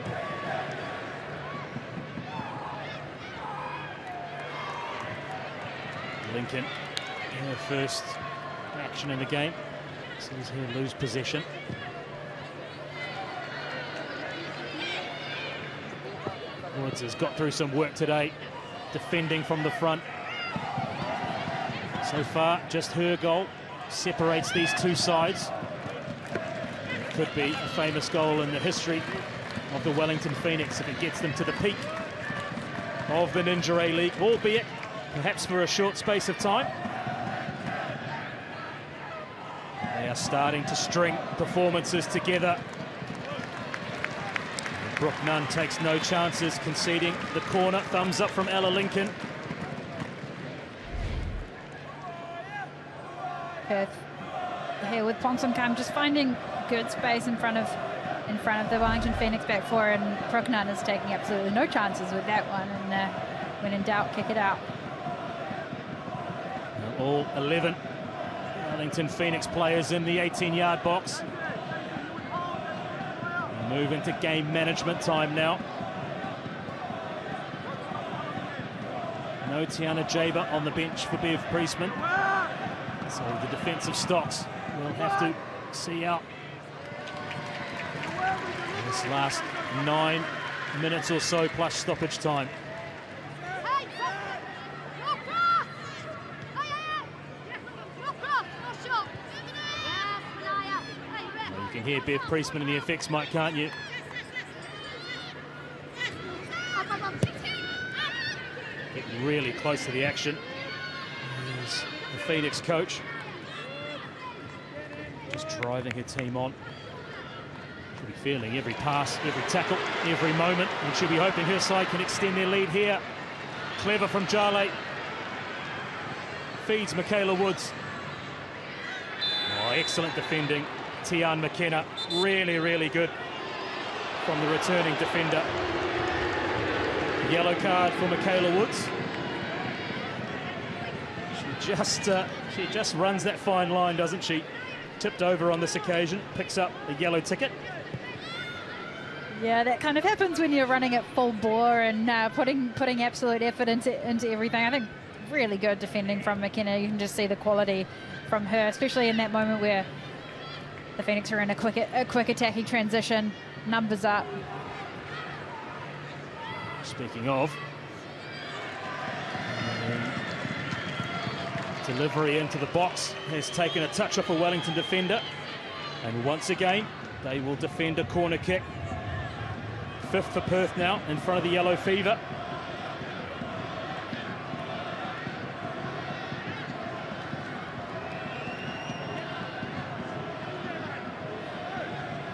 S2: Lincoln, her first action in the game, sees her lose possession. Woods has got through some work today, defending from the front. So far, just her goal separates these two sides. Could be a famous goal in the history of the Wellington Phoenix if it gets them to the peak of the Ninja A-League, albeit perhaps for a short space of time. They are starting to string performances together. Brooke Nunn takes no chances, conceding the corner. Thumbs up from Ella Lincoln.
S3: Perth here with Ponsonkamp just finding good space in front of the Wellington Phoenix back four, and Brooke Nunn is taking absolutely no chances with that one, and when in doubt, kick it out.
S2: All 11 Wellington Phoenix players in the 18-yard box. We move into game management time now. No Tiana Jaber on the bench for Bev Priestman. So the defensive stocks will have to see out this last 9 minutes or so plus stoppage time. You can hear Bev Priestman in the effects mic, can't you? Get really close to the action. There's the Phoenix coach just driving her team on. She'll be feeling every pass, every tackle, every moment, and she'll be hoping her side can extend their lead here. Clever from Jale. Feeds Michaela Woods. Oh, excellent defending. Tian McKenna, really, really good from the returning defender. Yellow card for Michaela Woods. She just runs that fine line, doesn't she? Tipped over on this occasion, picks up a yellow ticket.
S3: Yeah, that kind of happens when you're running at full bore and putting absolute effort into everything. I think really good defending from McKenna. You can just see the quality from her, especially in that moment where the Phoenix are in a quick attacking transition. Numbers up.
S2: Speaking of, delivery into the box has taken a touch off a Wellington defender, and once again they will defend a corner kick. 5th for Perth now in front of the Yellow Fever.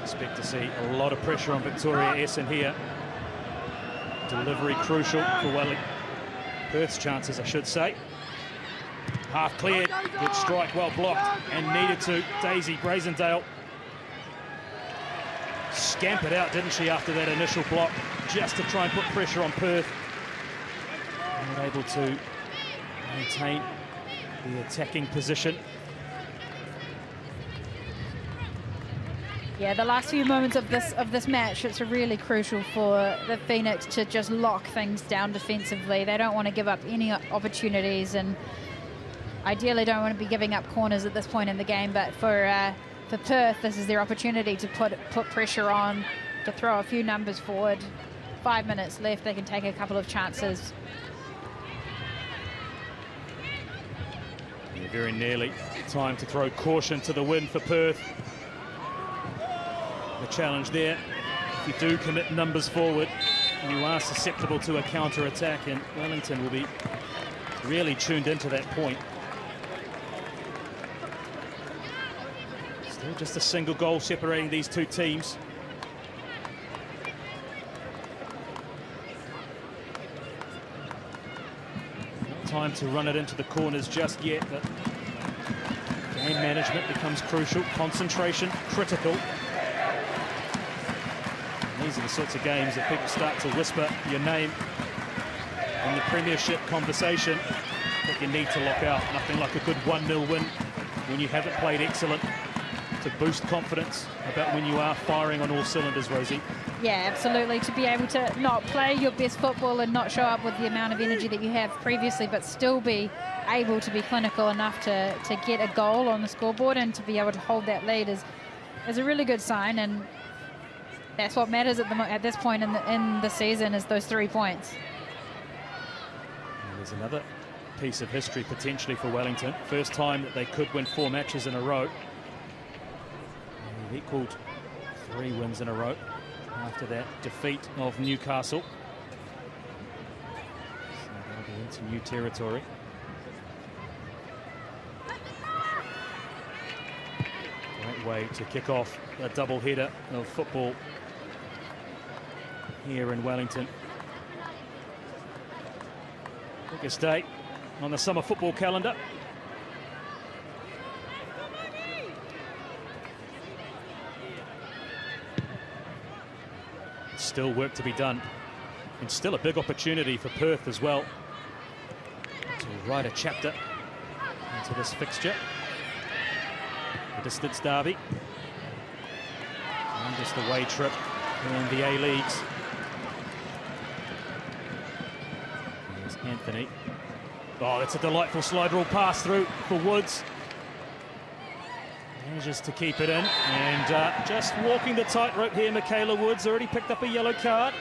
S2: Expect to see a lot of pressure on Victoria Essen here. Delivery crucial for Wellington. Perth's chances, I should say. Half cleared, good strike, well blocked, and needed to. Daisy Brazendale scampered out, didn't she, after that initial block, just to try and put pressure on Perth. Not able to maintain the attacking position.
S3: Yeah, the last few moments of this match, it's really crucial for the Phoenix to just lock things down defensively. They don't want to give up any opportunities, and ideally don't want to be giving up corners at this point in the game. But for Perth, this is their opportunity to put pressure on, to throw a few numbers forward. 5 minutes left, they can take a couple of chances.
S2: Yeah, very nearly time to throw caution to the wind for Perth. The challenge there, if you do commit numbers forward, you are susceptible to a counter-attack, and Wellington will be really tuned into that point. Still just a single goal separating these two teams. Not time to run it into the corners just yet, but game management becomes crucial, concentration critical. These are the sorts of games that people start to whisper your name in the Premiership conversation that you need to lock out. Nothing like a good 1-0 win when you haven't played excellent to boost confidence about when you are firing on all cylinders, Rosie.
S3: Yeah, absolutely. To be able to not play your best football and not show up with the amount of energy that you have previously, but still be able to be clinical enough to get a goal on the scoreboard and to be able to hold that lead is a really good sign. And that's what matters at this point in the season, is those 3 points.
S2: And there's another piece of history potentially for Wellington. First time that they could win 4 matches in a row. And they've equalled 3 wins in a row after that defeat of Newcastle. So they'll be into new territory. Great way to kick off a double header of football here in Wellington. Biggest day on the summer football calendar. Still work to be done, and still a big opportunity for Perth as well to write a chapter into this fixture. The distance derby, and just away trip in the A-Leagues. There's Anthony. Oh, that's a delightful slide rule pass through for Woods. Manages to keep it in, and just walking the tightrope here, Michaela Woods already picked up a yellow card.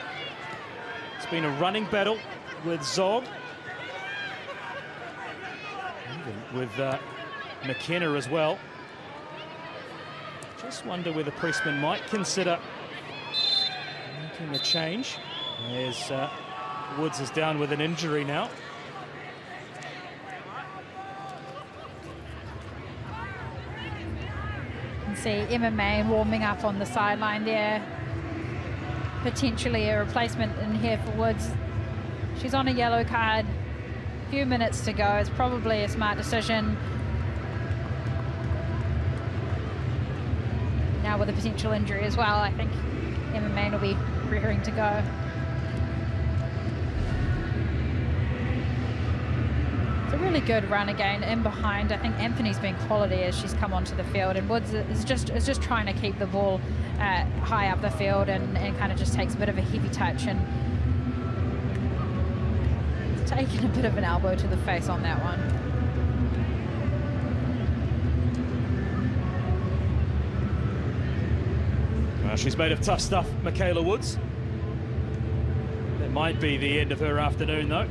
S2: It's been a running battle with Zog, even with McKenna as well. Just wonder whether Pressman might consider making a change, as Woods is down with an injury now.
S3: See Emma May warming up on the sideline there. Potentially a replacement in here for Woods. She's on a yellow card. A few minutes to go. It's probably a smart decision. Now with a potential injury as well, I think Emma May will be rearing to go. It's a really good run again in behind. I think Anthony's been quality as she's come onto the field, and Woods is just trying to keep the ball high up the field and kind of just takes a bit of a heavy touch and taking a bit of an elbow to the face on that one.
S2: Well, she's made of tough stuff, Michaela Woods. That might be the end of her afternoon, though.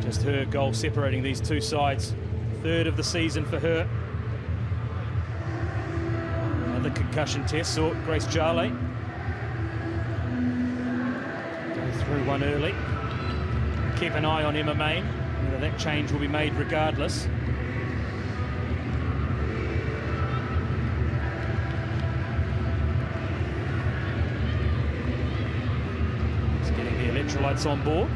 S2: Just her goal separating these two sides. Third of the season for her. Another concussion test saw Grace Jale go through one early. Keep an eye on Emma Main. Whether that change will be made regardless. Just getting the electrolytes on board.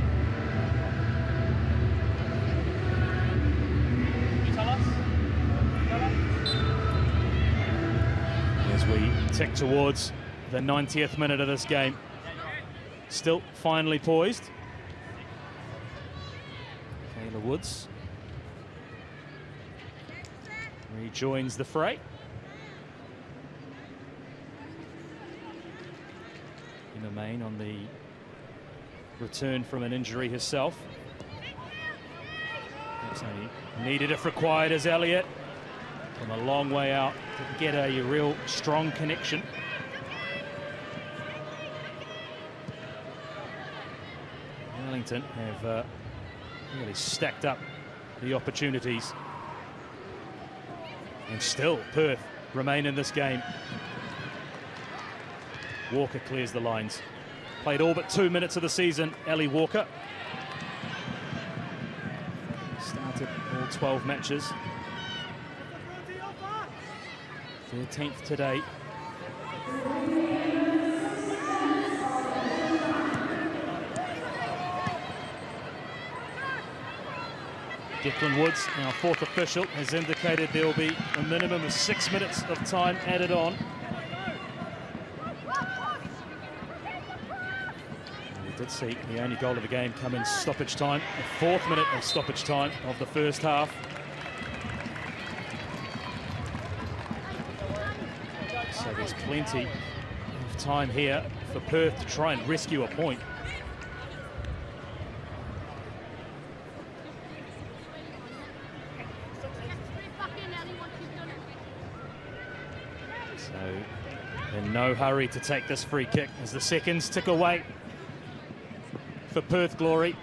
S2: We tick towards the 90th minute of this game. Still finally poised. Kayla Woods rejoins the fray. Emma Main on the return from an injury herself. That's only needed if required as Elliott. From a long way out to get a real strong connection. Wellington have really stacked up the opportunities. And still Perth remain in this game. Walker clears the lines. Played all but 2 minutes of the season, Ellie Walker. Started all 12 matches. 13th today. Declan Woods, our fourth official, has indicated there will be a minimum of 6 minutes of time added on. We did see the only goal of the game come in stoppage time, the 4th minute of stoppage time of the first half. So there's plenty of time here for Perth to try and rescue a point. So in no hurry to take this free kick as the seconds tick away for Perth Glory.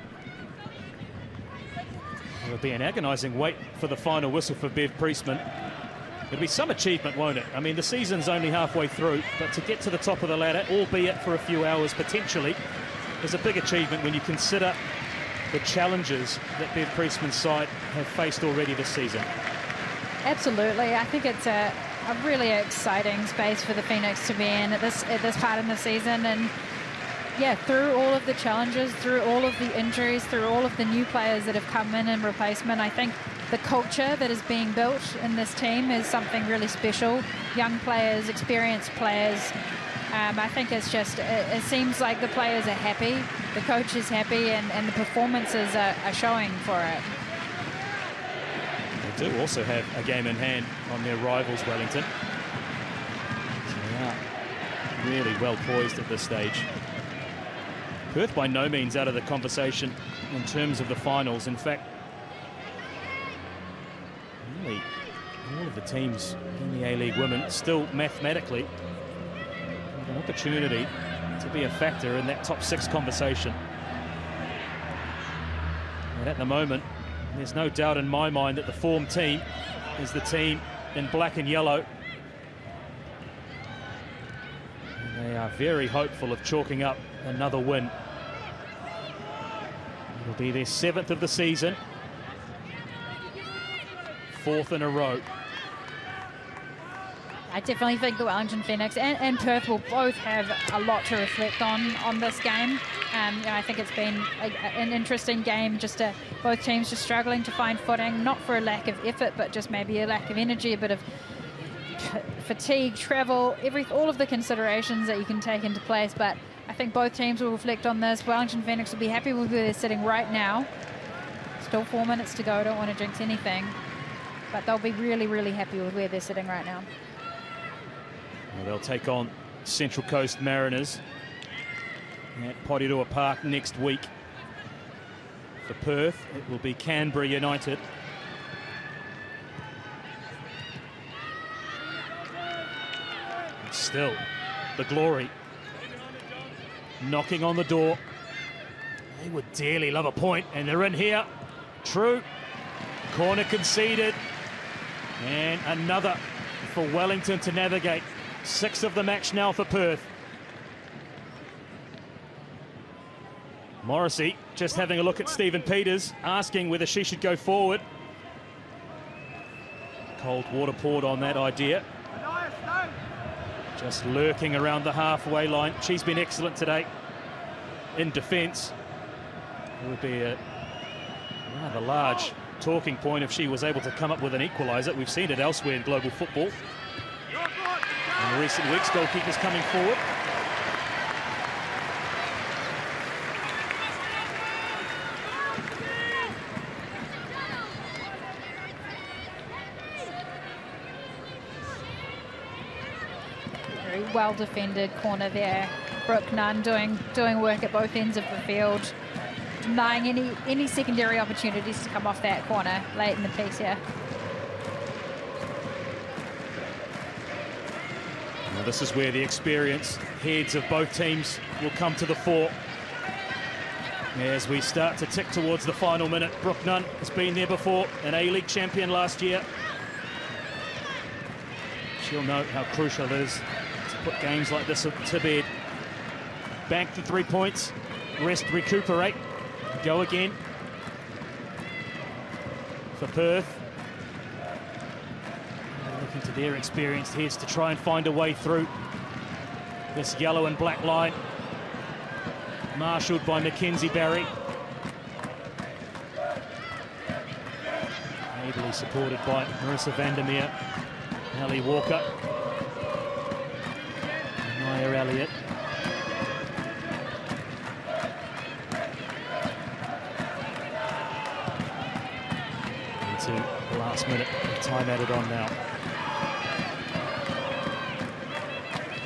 S2: It'll be an agonising wait for the final whistle for Bev Priestman. It'll be some achievement, won't it? I mean, the season's only halfway through, but to get to the top of the ladder, albeit for a few hours potentially, is a big achievement when you consider the challenges that Bev Priestman's side have faced already this season.
S3: Absolutely. I think it's a really exciting space for the Phoenix to be in at this part in the season. And yeah, through all of the challenges, through all of the injuries, through all of the new players that have come in replacement, I think the culture that is being built in this team is something really special. Young players, experienced players. I think it's just, it seems like the players are happy, the coach is happy, and the performances are showing for it.
S2: They do also have a game in hand on their rivals, Wellington. So they are really well poised at this stage. Perth by no means out of the conversation in terms of the finals. In fact, really all of the teams in the A-League Women still mathematically have an opportunity to be a factor in that top 6 conversation. And at the moment, there's no doubt in my mind that the form team is the team in black and yellow. And they are very hopeful of chalking up another win. It'll be their 7th of the season. 4th in a row.
S3: I definitely think the Wellington Phoenix and Perth will both have a lot to reflect on this game. I think it's been an interesting game, just both teams just struggling to find footing, not for a lack of effort, but just maybe a lack of energy, a bit of fatigue, travel, all of the considerations that you can take into place. But I think both teams will reflect on this. Wellington Phoenix will be happy with where they're sitting right now. Still 4 minutes to go. Don't want to jinx anything. But they'll be really, really happy with where they're sitting right now.
S2: Well, they'll take on Central Coast Mariners at Porirua Park next week. For Perth, it will be Canberra United. And still, the Glory knocking on the door. They would dearly love a point, and they're in here. True. Corner conceded. And another for Wellington to navigate. 6 of the match now for Perth. Morrissey just having a look at Stephen Peters, asking whether she should go forward. Cold water poured on that idea. Just lurking around the halfway line. She's been excellent today in defence. It would be a rather large talking point if she was able to come up with an equaliser. We've seen it elsewhere in global football. In recent weeks, goalkeepers coming forward.
S3: Very well defended corner there. Brooke Nunn doing work at both ends of the field, denying any secondary opportunities to come off that corner late in the piece here.
S2: Well, this is where the experience heads of both teams will come to the fore. As we start to tick towards the final minute, Brooke Nunn has been there before, an A-League champion last year. She'll know how crucial it is to put games like this to bed. Bank the 3 points, rest, recuperate, go again. For Perth, looking to their experienced heads to try and find a way through this yellow and black line. Marshalled by Mackenzie Barry. Ably supported by Marissa Vandermeer, Ellie Walker, Maya Elliott. Into the last minute, time added on now.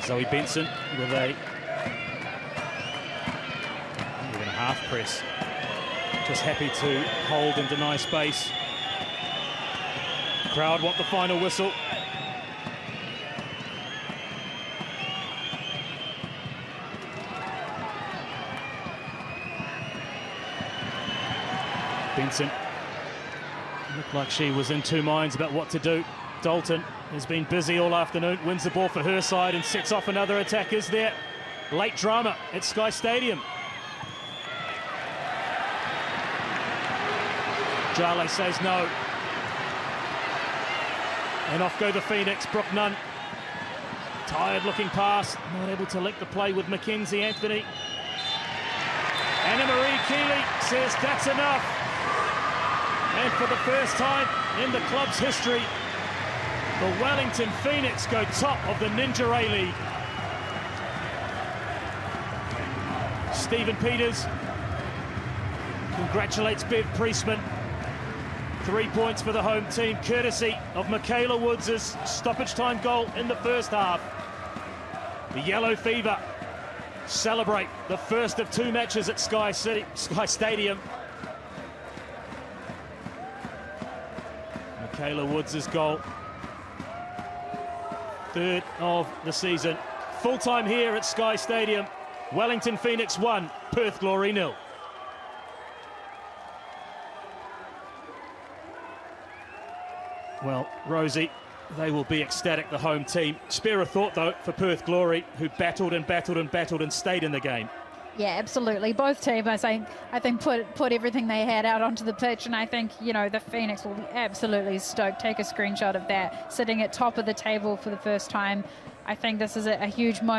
S2: Zoe Benson with a half press. Just happy to hold and deny space. The crowd want the final whistle. Benson looked like she was in two minds about what to do. Dalton has been busy all afternoon, wins the ball for her side and sets off another attack. Is there late drama at Sky Stadium? Jale says no. And off go the Phoenix. Brooke Nunn. Tired looking pass. Not able to link the play with Mackenzie Anthony. Anna-Marie Keeley says that's enough. And for the first time in the club's history, the Wellington Phoenix go top of the Ninja A-League. Stephen Peters congratulates Bev Priestman. 3 points for the home team, courtesy of Michaela Woods' stoppage time goal in the first half. The Yellow Fever celebrate the first of 2 matches at Sky Stadium. Michaela Woods' goal, 3rd of the season. Full time here at Sky Stadium. Wellington Phoenix 1, Perth Glory 0. Well, Rosie, they will be ecstatic, the home team. Spare a thought, though, for Perth Glory, who battled and battled and battled and stayed in the game.
S3: Yeah, absolutely. Both teams, I think put everything they had out onto the pitch, and I think, you know, the Phoenix will be absolutely stoked. Take a screenshot of that, sitting at top of the table for the first time. I think this is a huge moment.